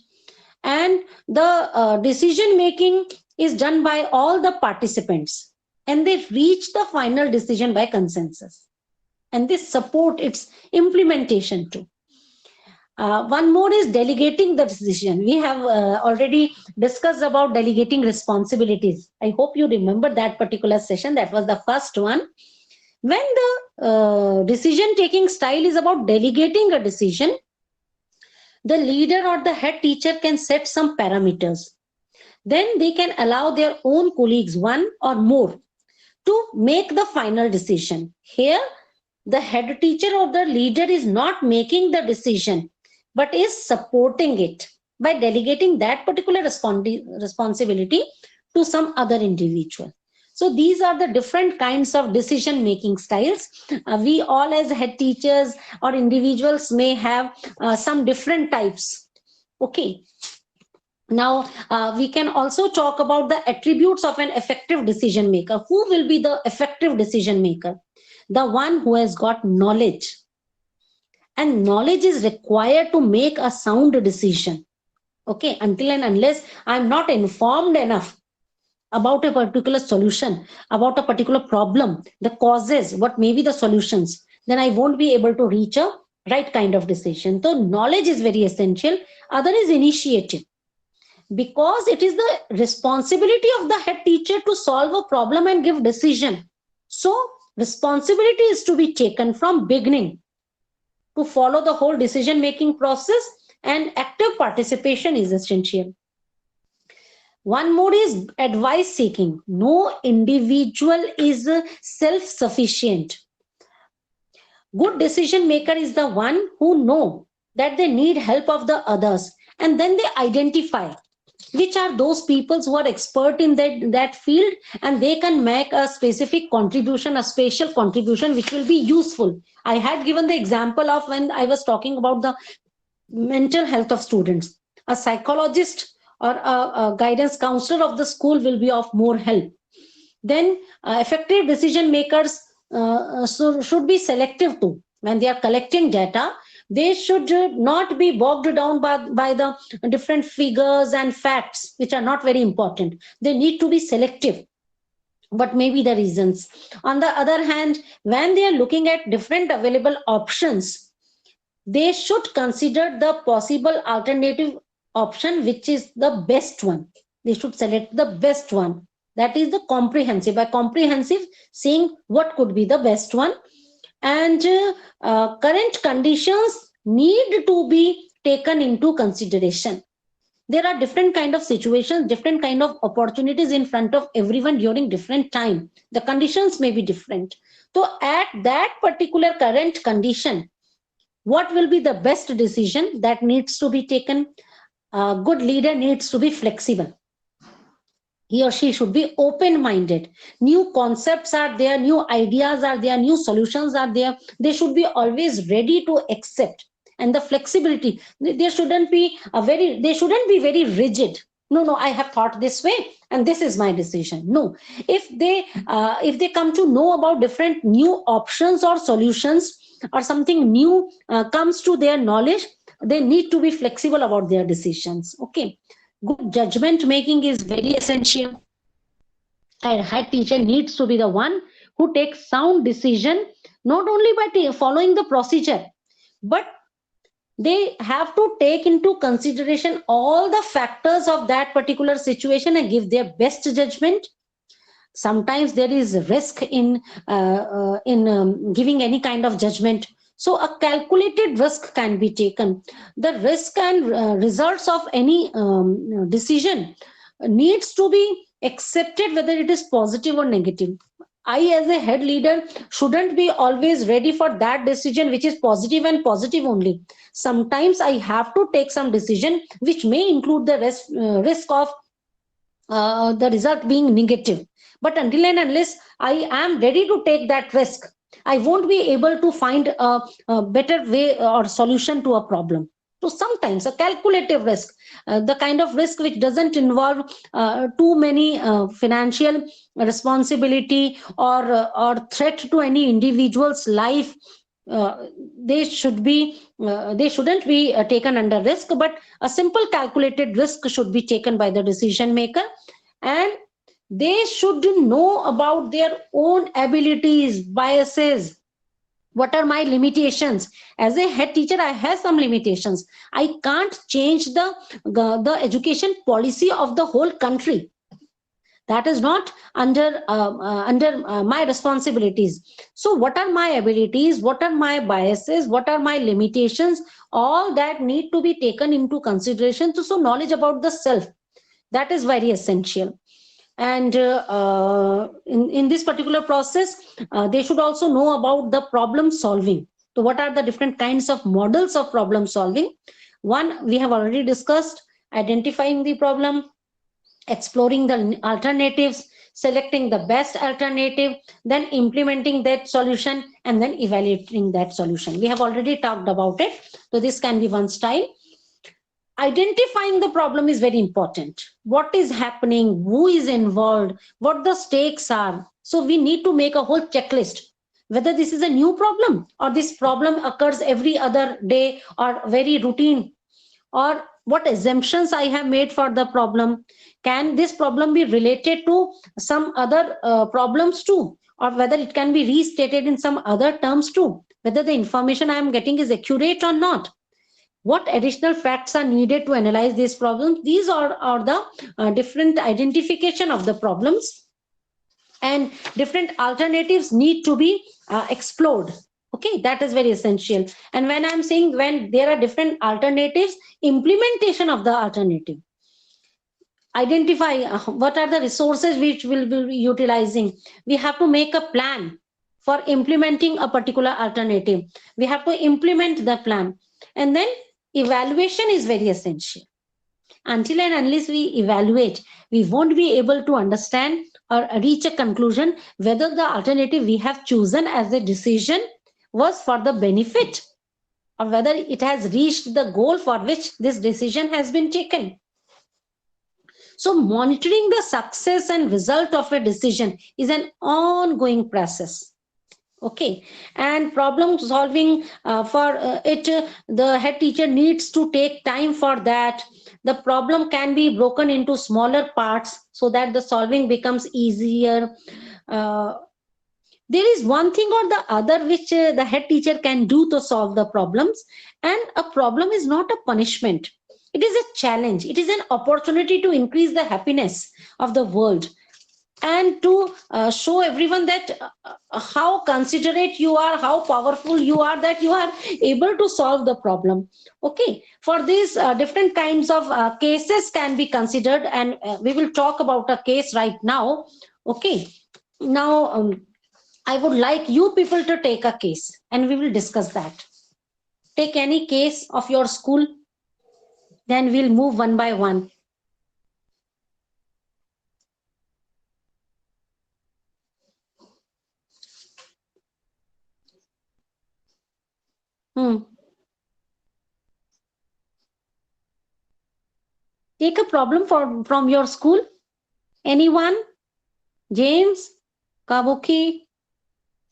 and the decision making is done by all the participants. and they reach the final decision by consensus, and they support its implementation too. One more is delegating the decision. We have already discussed about delegating responsibilities. I hope you remember that particular session. That was the first one. When the decision taking style is about delegating a decision, the leader or the head teacher can set some parameters. Then they can allow their own colleagues, one or more, to make the final decision. Here, the head teacher or the leader is not making the decision, but is supporting it by delegating that particular responsibility to some other individual. So these are the different kinds of decision making styles. We all as head teachers or individuals may have some different types. Okay. Now, we can also talk about the attributes of an effective decision maker. Who will be the effective decision maker? The one who has got knowledge. And knowledge is required to make a sound decision. Okay, until and unless I'm not informed enough about a particular solution, about a particular problem, the causes, what may be the solutions, then I won't be able to reach a right kind of decision. So knowledge is very essential. Other is initiative, because it is the responsibility of the head teacher to solve a problem and give decision. So responsibility is to be taken from beginning to follow the whole decision making process, and active participation is essential. One more is advice seeking. No individual is self-sufficient. Good decision maker is the one who know that they need help of the others, and then they identify which are those people who are expert in that field, and they can make a specific contribution, a special contribution which will be useful. I had given the example of when I was talking about the mental health of students. A psychologist or a guidance counselor of the school will be of more help. Then effective decision makers should be selective too. When they are collecting data, they should not be bogged down by the different figures and facts which are not very important. They need to be selective. What may be the reasons? On the other hand, when they are looking at different available options, they should consider the possible alternative option which is the best one. They should select the best one. That is the comprehensive. By comprehensive, seeing what could be the best one. And current conditions need to be taken into consideration. There are different kind of situations, different kind of opportunities in front of everyone during different time. The conditions may be different. So at that particular current condition, what will be the best decision that needs to be taken? A good leader needs to be flexible. He or she should be open-minded. New concepts are there, new ideas are there, new solutions are there. They should be always ready to accept. And the flexibility, they shouldn't be very rigid. No, I have thought this way and this is my decision. No, if they come to know about different new options or solutions, or something new comes to their knowledge, they need to be flexible about their decisions. Okay. Good judgment making is very essential. A head teacher needs to be the one who takes sound decision, not only by following the procedure, but they have to take into consideration all the factors of that particular situation and give their best judgment. Sometimes there is risk in giving any kind of judgment. So a calculated risk can be taken. The risk and results of any decision needs to be accepted, whether it is positive or negative. I, as a head leader, shouldn't be always ready for that decision which is positive and positive only. Sometimes I have to take some decision which may include the risk of the result being negative. But until and unless I am ready to take that risk, I won't be able to find a better way or solution to a problem. So sometimes a calculative risk, the kind of risk which doesn't involve too many financial responsibility or threat to any individual's life, they shouldn't be taken under risk, but a simple calculated risk should be taken by the decision maker. And They should know about their own abilities, biases. What are my limitations? As a head teacher, I have some limitations. I can't change the education policy of the whole country. That is not under my responsibilities. So what are my abilities, what are my biases, what are my limitations? All that need to be taken into consideration. So knowledge about the self, that is very essential. And in this particular process, they should also know about the problem solving. So what are the different kinds of models of problem solving? One, we have already discussed: identifying the problem, exploring the alternatives, selecting the best alternative, then implementing that solution, and then evaluating that solution. We have already talked about it. So this can be one style. Identifying the problem is very important. What is happening, who is involved, what the stakes are. So we need to make a whole checklist, whether this is a new problem or this problem occurs every other day or very routine, or what assumptions I have made for the problem. Can this problem be related to some other problems too, or whether it can be restated in some other terms too, whether the information I am getting is accurate or not. What additional facts are needed to analyze these problems? These are the different identification of the problems, and different alternatives need to be explored. Okay, that is very essential. And when I'm saying when there are different alternatives, implementation of the alternative, identify what are the resources which will be utilizing. We have to make a plan for implementing a particular alternative. We have to implement the plan, and then evaluation is very essential. Until and unless we evaluate, we won't be able to understand or reach a conclusion whether the alternative we have chosen as a decision was for the benefit, or whether it has reached the goal for which this decision has been taken. So monitoring the success and result of a decision is an ongoing process. Okay, and problem solving, for it, the head teacher needs to take time for that. The problem can be broken into smaller parts so that the solving becomes easier. uh, there is one thing or the other which the head teacher can do to solve the problems. And a problem is not a punishment, it is a challenge, it is an opportunity to increase the happiness of the world, and to show everyone that how considerate you are, how powerful you are, that you are able to solve the problem. Okay, for these different kinds of cases can be considered, and we will talk about a case right now. Okay, now I would like you people to take a case and we will discuss that. Take any case of your school, then we'll move one by one. Take a problem from your school. Anyone? James, Kabuki,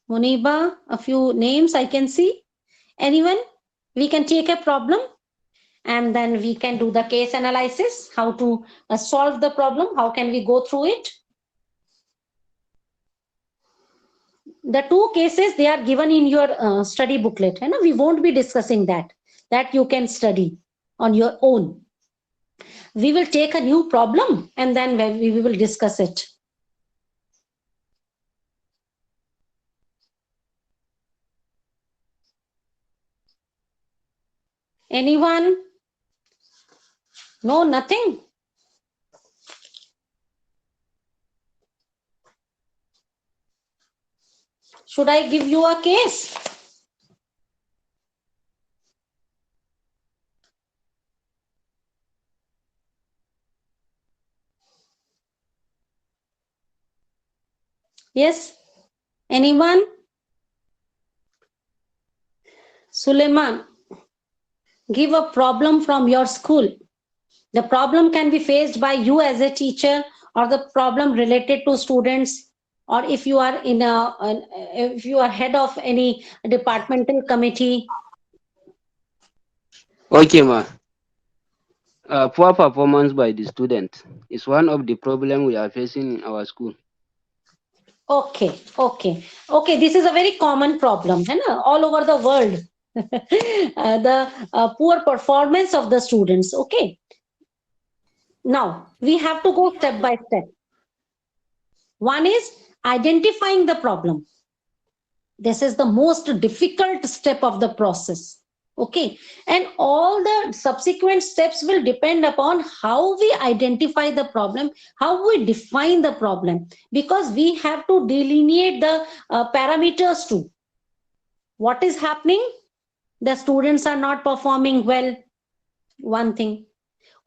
Muniba, a few names I can see. Anyone? We can take a problem and then we can do the case analysis, how to solve the problem, how can we go through it. The two cases, they are given in your study booklet. You know, we won't be discussing that. That you can study on your own. We will take a new problem and then we will discuss it. Anyone? No, nothing. Should I give you a case? Yes? Anyone? Suleiman, give a problem from your school. The problem can be faced by you as a teacher, or the problem related to students, or if you are if you are head of any departmental committee. Okay, ma. Poor performance by the student is one of the problem we are facing in our school. Okay, okay, okay. This is a very common problem, है ना? All over the world. The poor performance of the students. Okay. Now we have to go step by step. One is identifying the problem. This is the most difficult step of the process. Okay, and all the subsequent steps will depend upon how we identify the problem, how we define the problem, because we have to delineate the parameters too. What is happening? The students are not performing well. One thing.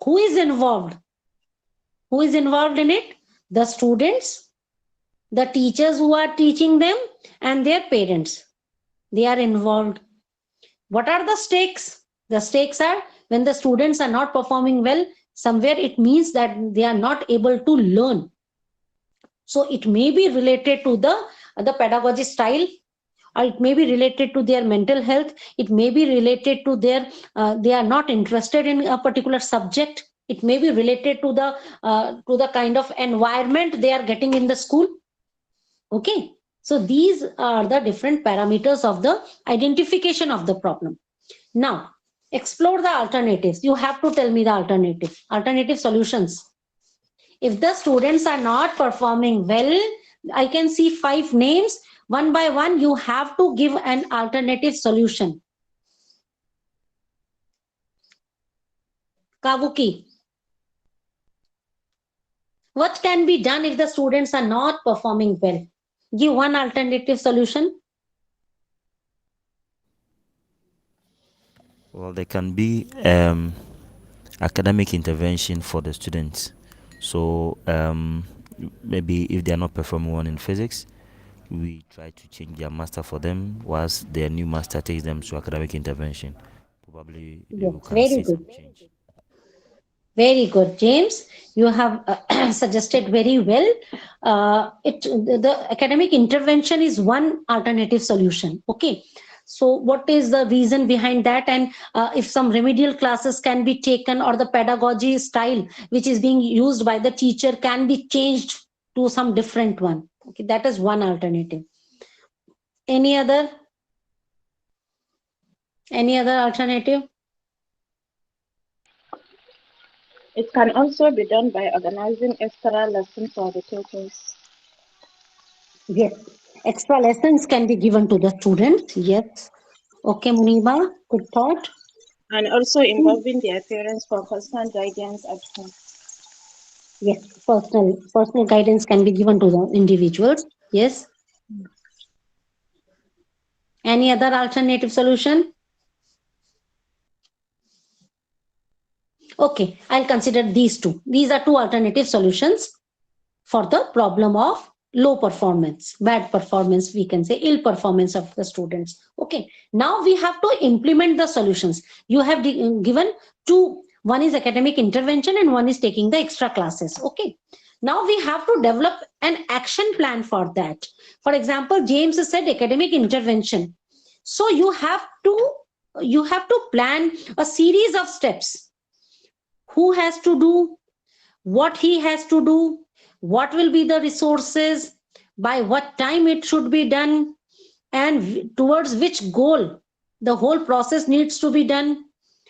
Who is involved? Who is involved in it? The students, the teachers who are teaching them, and their parents. They are involved. What are the stakes? The stakes are when the students are not performing well, somewhere it means that they are not able to learn. So it may be related to the pedagogy style, or it may be related to their mental health. It may be related to their they are not interested in a particular subject. It may be related to the kind of environment they are getting in the school. Okay, so these are the different parameters of the identification of the problem. Now, explore the alternatives. You have to tell me the alternative solutions. If the students are not performing well, I can see 5 names. One by one, you have to give an alternative solution. Kavuki, what can be done if the students are not performing well? Give one alternative solution. Well, there can be academic intervention for the students. So maybe if they are not performing well in physics, we try to change their master for them whilst their new master takes them to academic intervention. Probably Yes, you can very see good. some change. Very good, James. You have suggested very well. The academic intervention is one alternative solution. Okay. So, what is the reason behind that? And if some remedial classes can be taken, or the pedagogy style which is being used by the teacher can be changed to some different one. Okay, that is one alternative. Any other? Any other alternative? It can also be done by organizing extra lessons for the teachers. Yes, extra lessons can be given to the students. Yes. Okay, Muniba, good thought. And also involving their parents for constant guidance at home. Yes, personal guidance can be given to the individuals. Yes. Any other alternative solution? Okay, I'll consider these two. These are two alternative solutions for the problem of low performance, bad performance, we can say ill performance of the students. Okay, now we have to implement the solutions. You have given two. One is academic intervention and one is taking the extra classes. Okay, now we have to develop an action plan for that. For example, James said academic intervention. So you have to plan a series of steps. Who has to do, what he has to do, what will be the resources, by what time it should be done, and towards which goal the whole process needs to be done,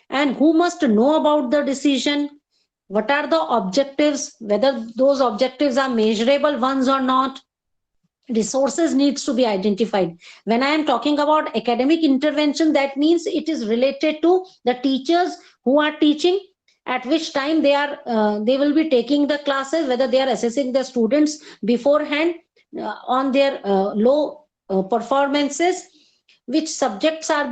and who must know about the decision, what are the objectives, whether those objectives are measurable ones or not. Resources needs to be identified. When I am talking about academic intervention, that means it is related to the teachers who are teaching, at which time they will be taking the classes, whether they are assessing the students beforehand on their low performances, which subjects are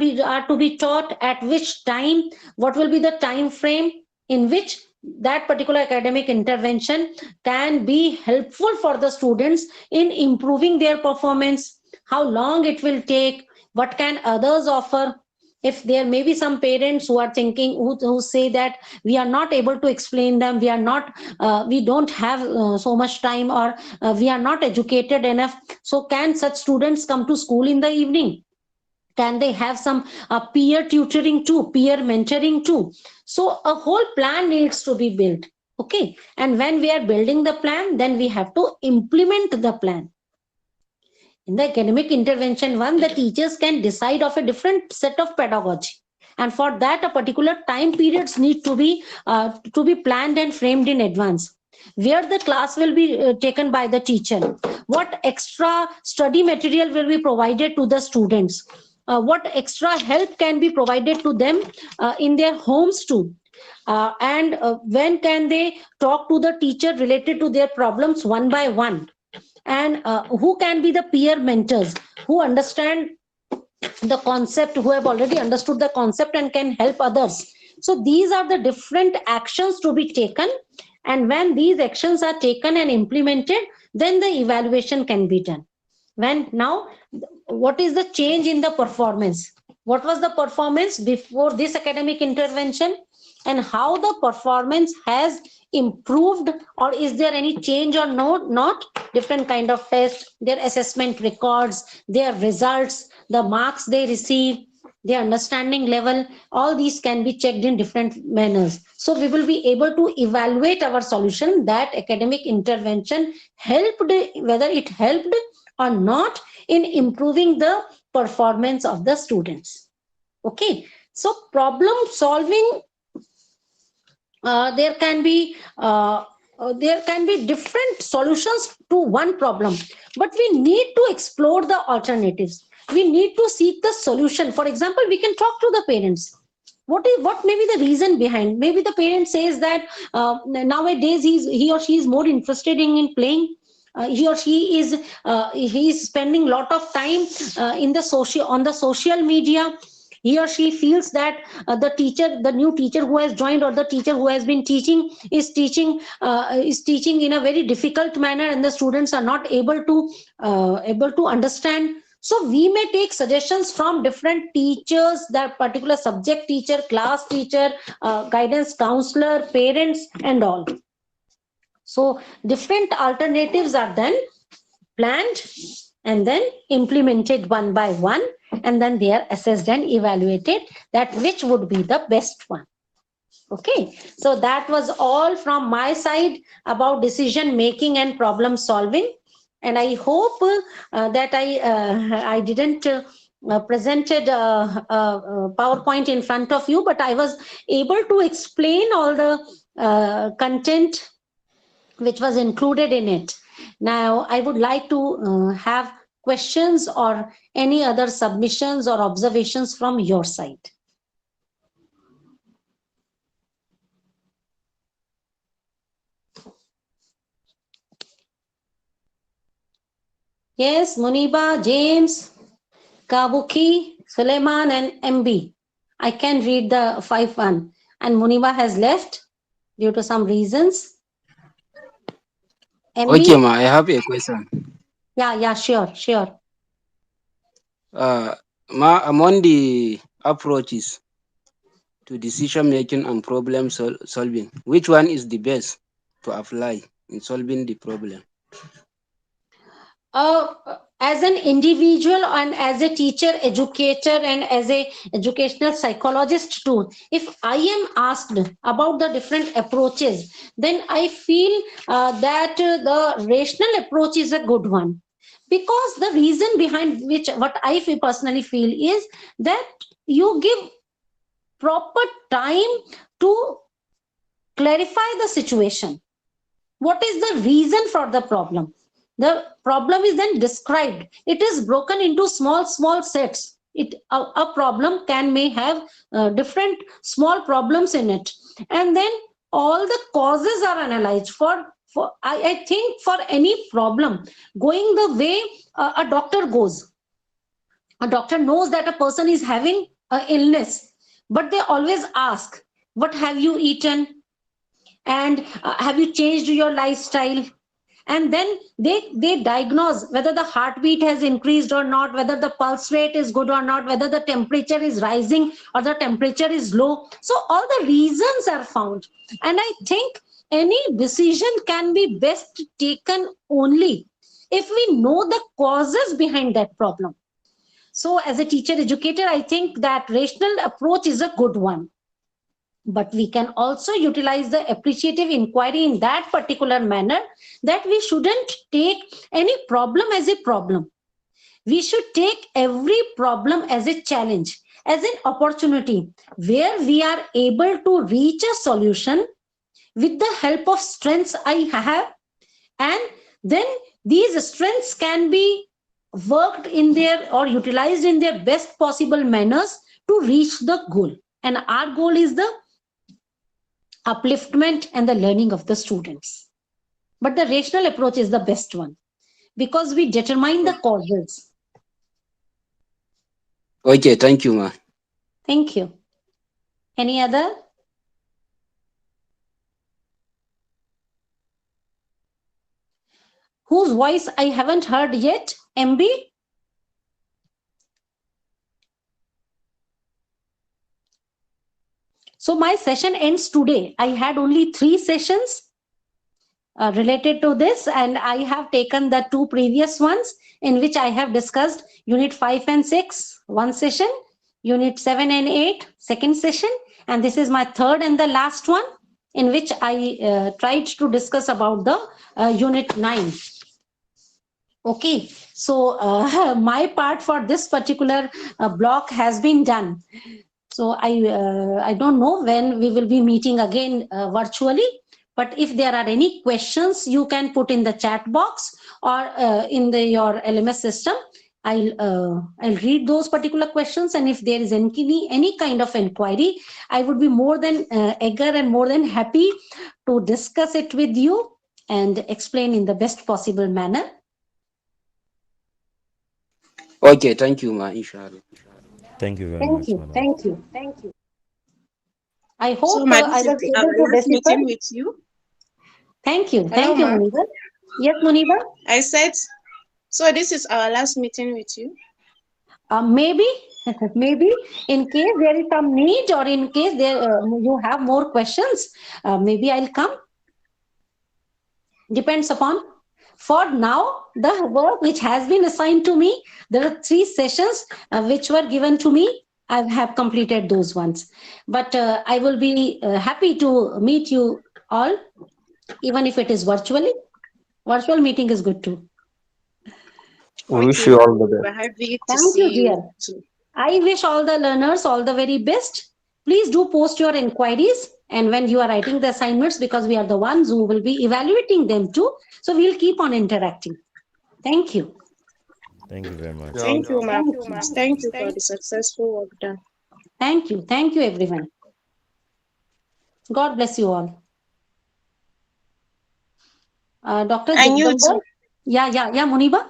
to be taught at which time, what will be the time frame in which that particular academic intervention can be helpful for the students in improving their performance, how long it will take, what can others offer. If there may be some parents who are thinking, who say that we are not able to explain them, we don't have so much time, or we are not educated enough, so can such students come to school in the evening? Can they have some peer tutoring too, peer mentoring too? So a whole plan needs to be built. Okay, and when we are building the plan, then we have to implement the plan. In the academic intervention one, the teachers can decide of a different set of pedagogy, and for that a particular time periods need to be planned and framed in advance, where the class will be taken by the teacher, what extra study material will be provided to the students, what extra help can be provided to them in their homes too, and when can they talk to the teacher related to their problems one by one, and who can be the peer mentors who understand the concept, who have already understood the concept and can help others. So these are the different actions to be taken, and when these actions are taken and implemented, then the evaluation can be done. When now, what is the change in the performance? What was the performance before this academic intervention, and how the performance has improved, or is there any change or not? Different kind of tests, their assessment records, their results, the marks they receive, their understanding level, all these can be checked in different manners. So we will be able to evaluate our solution, that academic intervention helped, whether it helped or not in improving the performance of the students. Okay, so problem solving, there can be different solutions to one problem, but we need to explore the alternatives. We need to seek the solution. For example, we can talk to the parents. What may be the reason behind? Maybe the parent says that nowadays he or she is more interested in playing. He or she is he is spending a lot of time in the social media. He or she feels that the new teacher who has joined, or the teacher who has been teaching is teaching in a very difficult manner, and the students are not able to understand. So we may take suggestions from different teachers, that particular subject teacher, class teacher, guidance counselor, parents, and all. So different alternatives are then planned and then implemented one by one, and then they are assessed and evaluated, that which would be the best one. Okay, so that was all from my side about decision making and problem solving, and I hope that I didn't presented PowerPoint in front of you, but I was able to explain all the content which was included in it. Now, I would like to have questions or any other submissions or observations from your side. Yes, Muniba, James, Kabuki, Suleiman, and MB. I can read the 5-1. And Muniba has left due to some reasons. MB? Okay, ma, I have a question. Yeah, sure. Ma, among the approaches to decision making and problem solving, which one is the best to apply in solving the problem? As an individual and as a teacher, educator, and as a educational psychologist too, if I am asked about the different approaches, then I feel that the rational approach is a good one, because the reason behind which, what I personally feel is that you give proper time to clarify the situation. What is the reason for the problem? The problem is then described. It is broken into small sets. A problem may have different small problems in it, and then all the causes are analyzed. I think for any problem, going the way a doctor goes, a doctor knows that a person is having an illness, but they always ask, what have you eaten, and have you changed your lifestyle? And then they diagnose whether the heartbeat has increased or not, whether the pulse rate is good or not, whether the temperature is rising or the temperature is low. So all the reasons are found, and I think any decision can be best taken only if we know the causes behind that problem. So as a teacher educator, I think that rational approach is a good one. But we can also utilize the appreciative inquiry in that particular manner, that we shouldn't take any problem as a problem. We should take every problem as a challenge, as an opportunity where we are able to reach a solution with the help of strengths I have, and then these strengths can be worked in their or utilized in their best possible manners to reach the goal. And our goal is the upliftment and the learning of the students. But the rational approach is the best one, because we determine the causes. Okay, thank you, ma. Thank you. Any other? Whose voice I haven't heard yet? MB? So my session ends today. I had only 3 sessions related to this, and I have taken the 2 previous ones in which I have discussed unit 5 and 6, one session, unit 7 and 8, second session, and this is my third and the last one, in which I tried to discuss about the unit 9. Okay, so my part for this particular block has been done. So I don't know when we will be meeting again virtually, but if there are any questions, you can put in the chat box or in your LMS system. I'll read those particular questions, and if there is any kind of inquiry, I would be more than eager and more than happy to discuss it with you and explain in the best possible manner. Okay, thank you, ma. Inshallah. Thank you very much, madam. Thank you. Thank you. I hope So, ma, I this was is our able to last meeting decipher. with you. Thank you. Hello, Thank you, ma. Muniba. Yes, Muniba? I said, so this is our last meeting with you. Maybe, maybe in case there is some need, or in case there you have more questions, maybe I'll come. Depends upon. For now, the work which has been assigned to me, there are 3 sessions which were given to me. I have completed those ones. But I will be happy to meet you all, even if it is virtually. Virtual meeting is good too. We wish you all the We're best. happy to Thank you, see dear. you too. I wish all the learners all the very best. Please do post your inquiries, and when you are writing the assignments, because we are the ones who will be evaluating them too. So we'll keep on interacting. Thank you. Thank you very much. Thank you, ma. Thank you. Thank you for the successful work done. Thank you. Thank you, everyone. God bless you all. Dr. And you Jagdamba? too. Yeah, Muniba?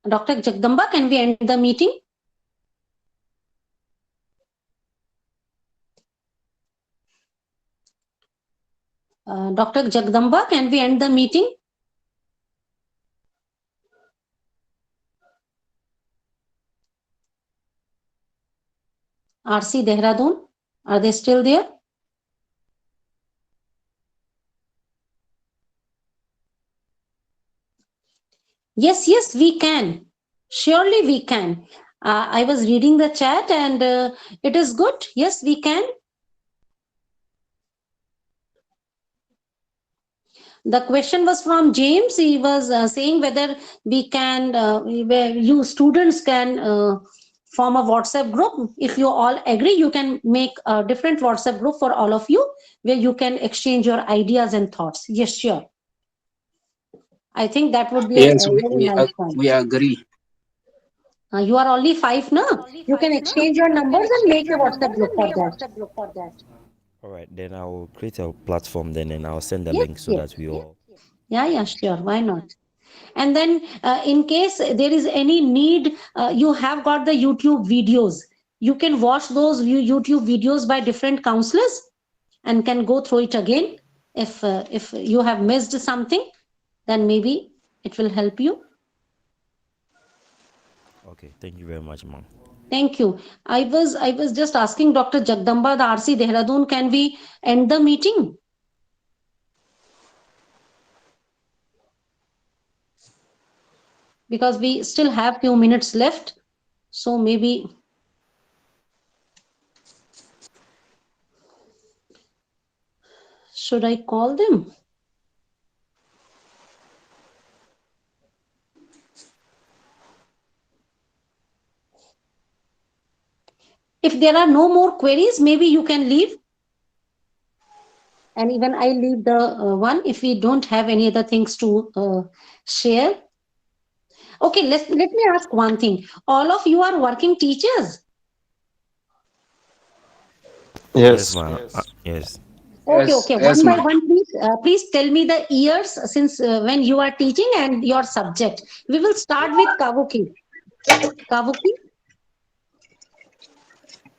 Dr. Jagdamba, can we end the meeting? Dr. Jagdamba, can we end the meeting? RC Dehradun, are they still there? Yes, we can. Surely we can. I was reading the chat, and it is good. Yes, we can. The question was from James. He was saying whether we can, you students can form a WhatsApp group. If you all agree, you can make a different WhatsApp group for all of you, where you can exchange your ideas and thoughts. Yes, sure. I think that would be Yes, a very nice one. we agree. You are only 5 now. You can exchange your numbers and make a WhatsApp group for that. All right, then I will create a platform then, and I'll send the Yes, link so that we all. Yeah, sure. Why not? And then in case there is any need, you have got the YouTube videos. You can watch those YouTube videos by different counselors and can go through it again. If you have missed something, then maybe it will help you. Okay, thank you very much, ma'am. Thank you. I was just asking Dr. Jagdamba, the RC Dehradun, can we end the meeting? because we still have few minutes left. So maybe should I call them? If there are no more queries, maybe you can leave. And even I leave the one if we don't have any other things to share. Okay, let me ask one thing. All of you are working teachers? Yes, Yes. ma'am. Yes. Okay, Yes, okay. yes, One by ma'am. one, please tell me the years since when you are teaching and your subject. We will start with Kavuki. Kavuki?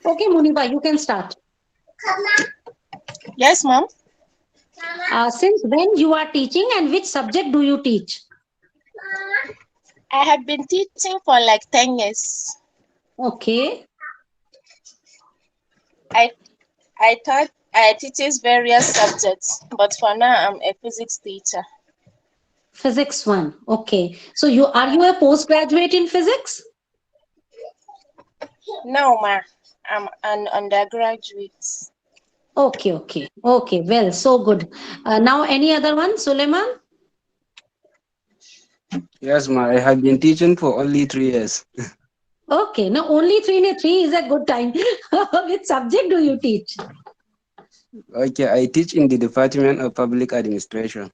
Okay, Muniba, you can start. Yes, ma'am. Since when you are teaching and which subject do you teach? I have been teaching for like 10 years. Okay. I teaches various subjects, but for now I'm a physics teacher. Physics 1. Okay. So you a postgraduate in physics? No, ma. I'm an undergraduate. Okay, okay. Okay, well, so good. Now any other one, Suleiman? Yes, ma'am. I have been teaching for only 3 years. Okay, now only three is a good time. Which subject do you teach? Okay, I teach in the Department of Public Administration.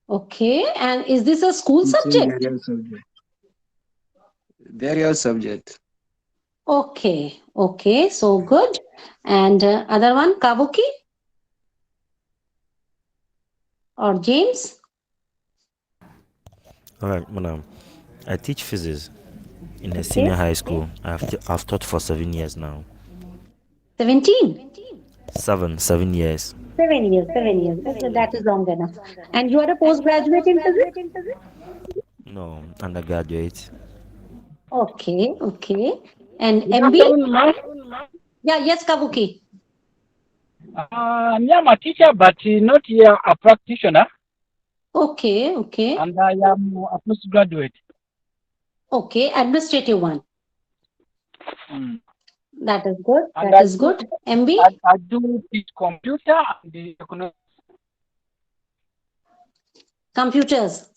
Okay, and is this a school Teaching subject? various subjects. Various subjects. Okay, okay, so good. And other one, Kabuki or James? All right, madam. I teach physics in a Okay, senior high school. I've taught for 7 years now. 17. 7 years. 7 years, 7 years. Okay, that is long enough. And you are a postgraduate in physics? No, undergraduate. Okay, okay. And Good MB? afternoon, ma'am. Yeah, yes, Kabuki. Me, I'm a teacher, but not here a practitioner, Okay, okay, and I am a postgraduate. okay. Administrative one. Mm. That is good. And That is good. MB? I do teach computer and the economics. Computers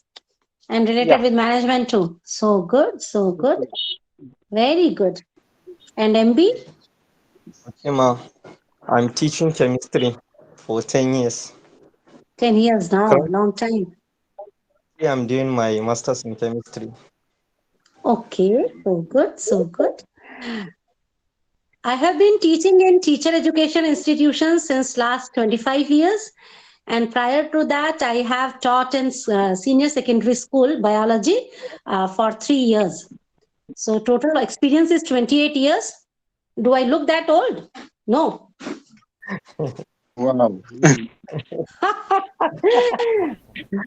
and related Yeah. with management too. So good, so good. Very good. And MB? Okay, ma. I'm teaching chemistry for 10 years. 10 years now, Currently, long time. I'm doing my master's in chemistry. Okay, so good, so good. I have been teaching in teacher education institutions since last 25 years. And prior to that, I have taught in senior secondary school biology for 3 years. So total experience is 28 years. Do I look that old? No. Wow.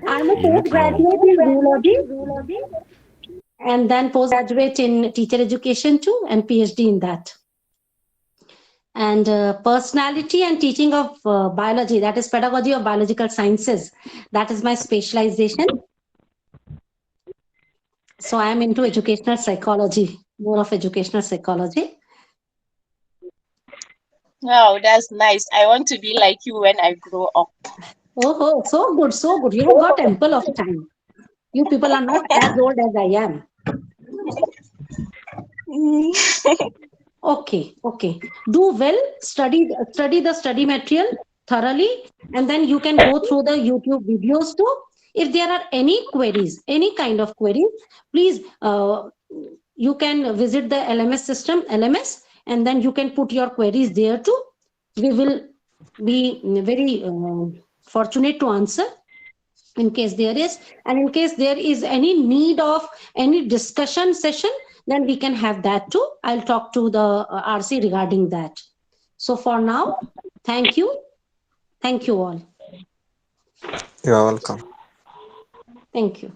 I'm a You look young. postgraduate in zoology and then postgraduate in teacher education too and PhD in that. And personality and teaching of biology, that is pedagogy of biological sciences. That is my specialization. So I am into educational psychology, more of educational psychology. Wow, that's nice. I want to be like you when I grow up. Oh, so good, so good. You have got ample of time. You people are not as old as I am. Okay, okay. Do well, study the study material thoroughly, and then you can go through the YouTube videos too. If there are any queries, any kind of queries, please you can visit the LMS system, LMS, and then you can put your queries there too. We will be very fortunate to answer in case there is, and in case there is any need of any discussion session, then we can have that too. I'll talk to the RC regarding that. So for now, thank you all. You're welcome. Thank you.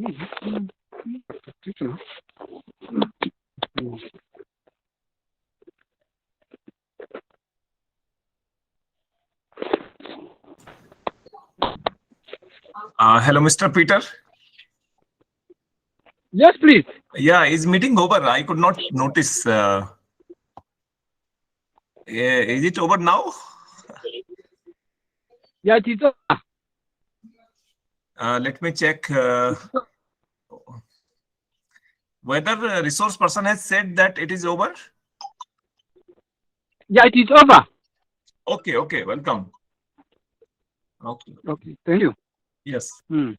Practitioner. Hello, Mr. Peter. Yes, please. Yeah, is meeting over? I could not notice. Is it over now? Yeah, it is over. Let me check whether the resource person has said that it is over. Yeah, it is over. Okay, okay, welcome. Okay, Okay, thank you. yes. Hmm.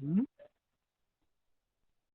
Hmm.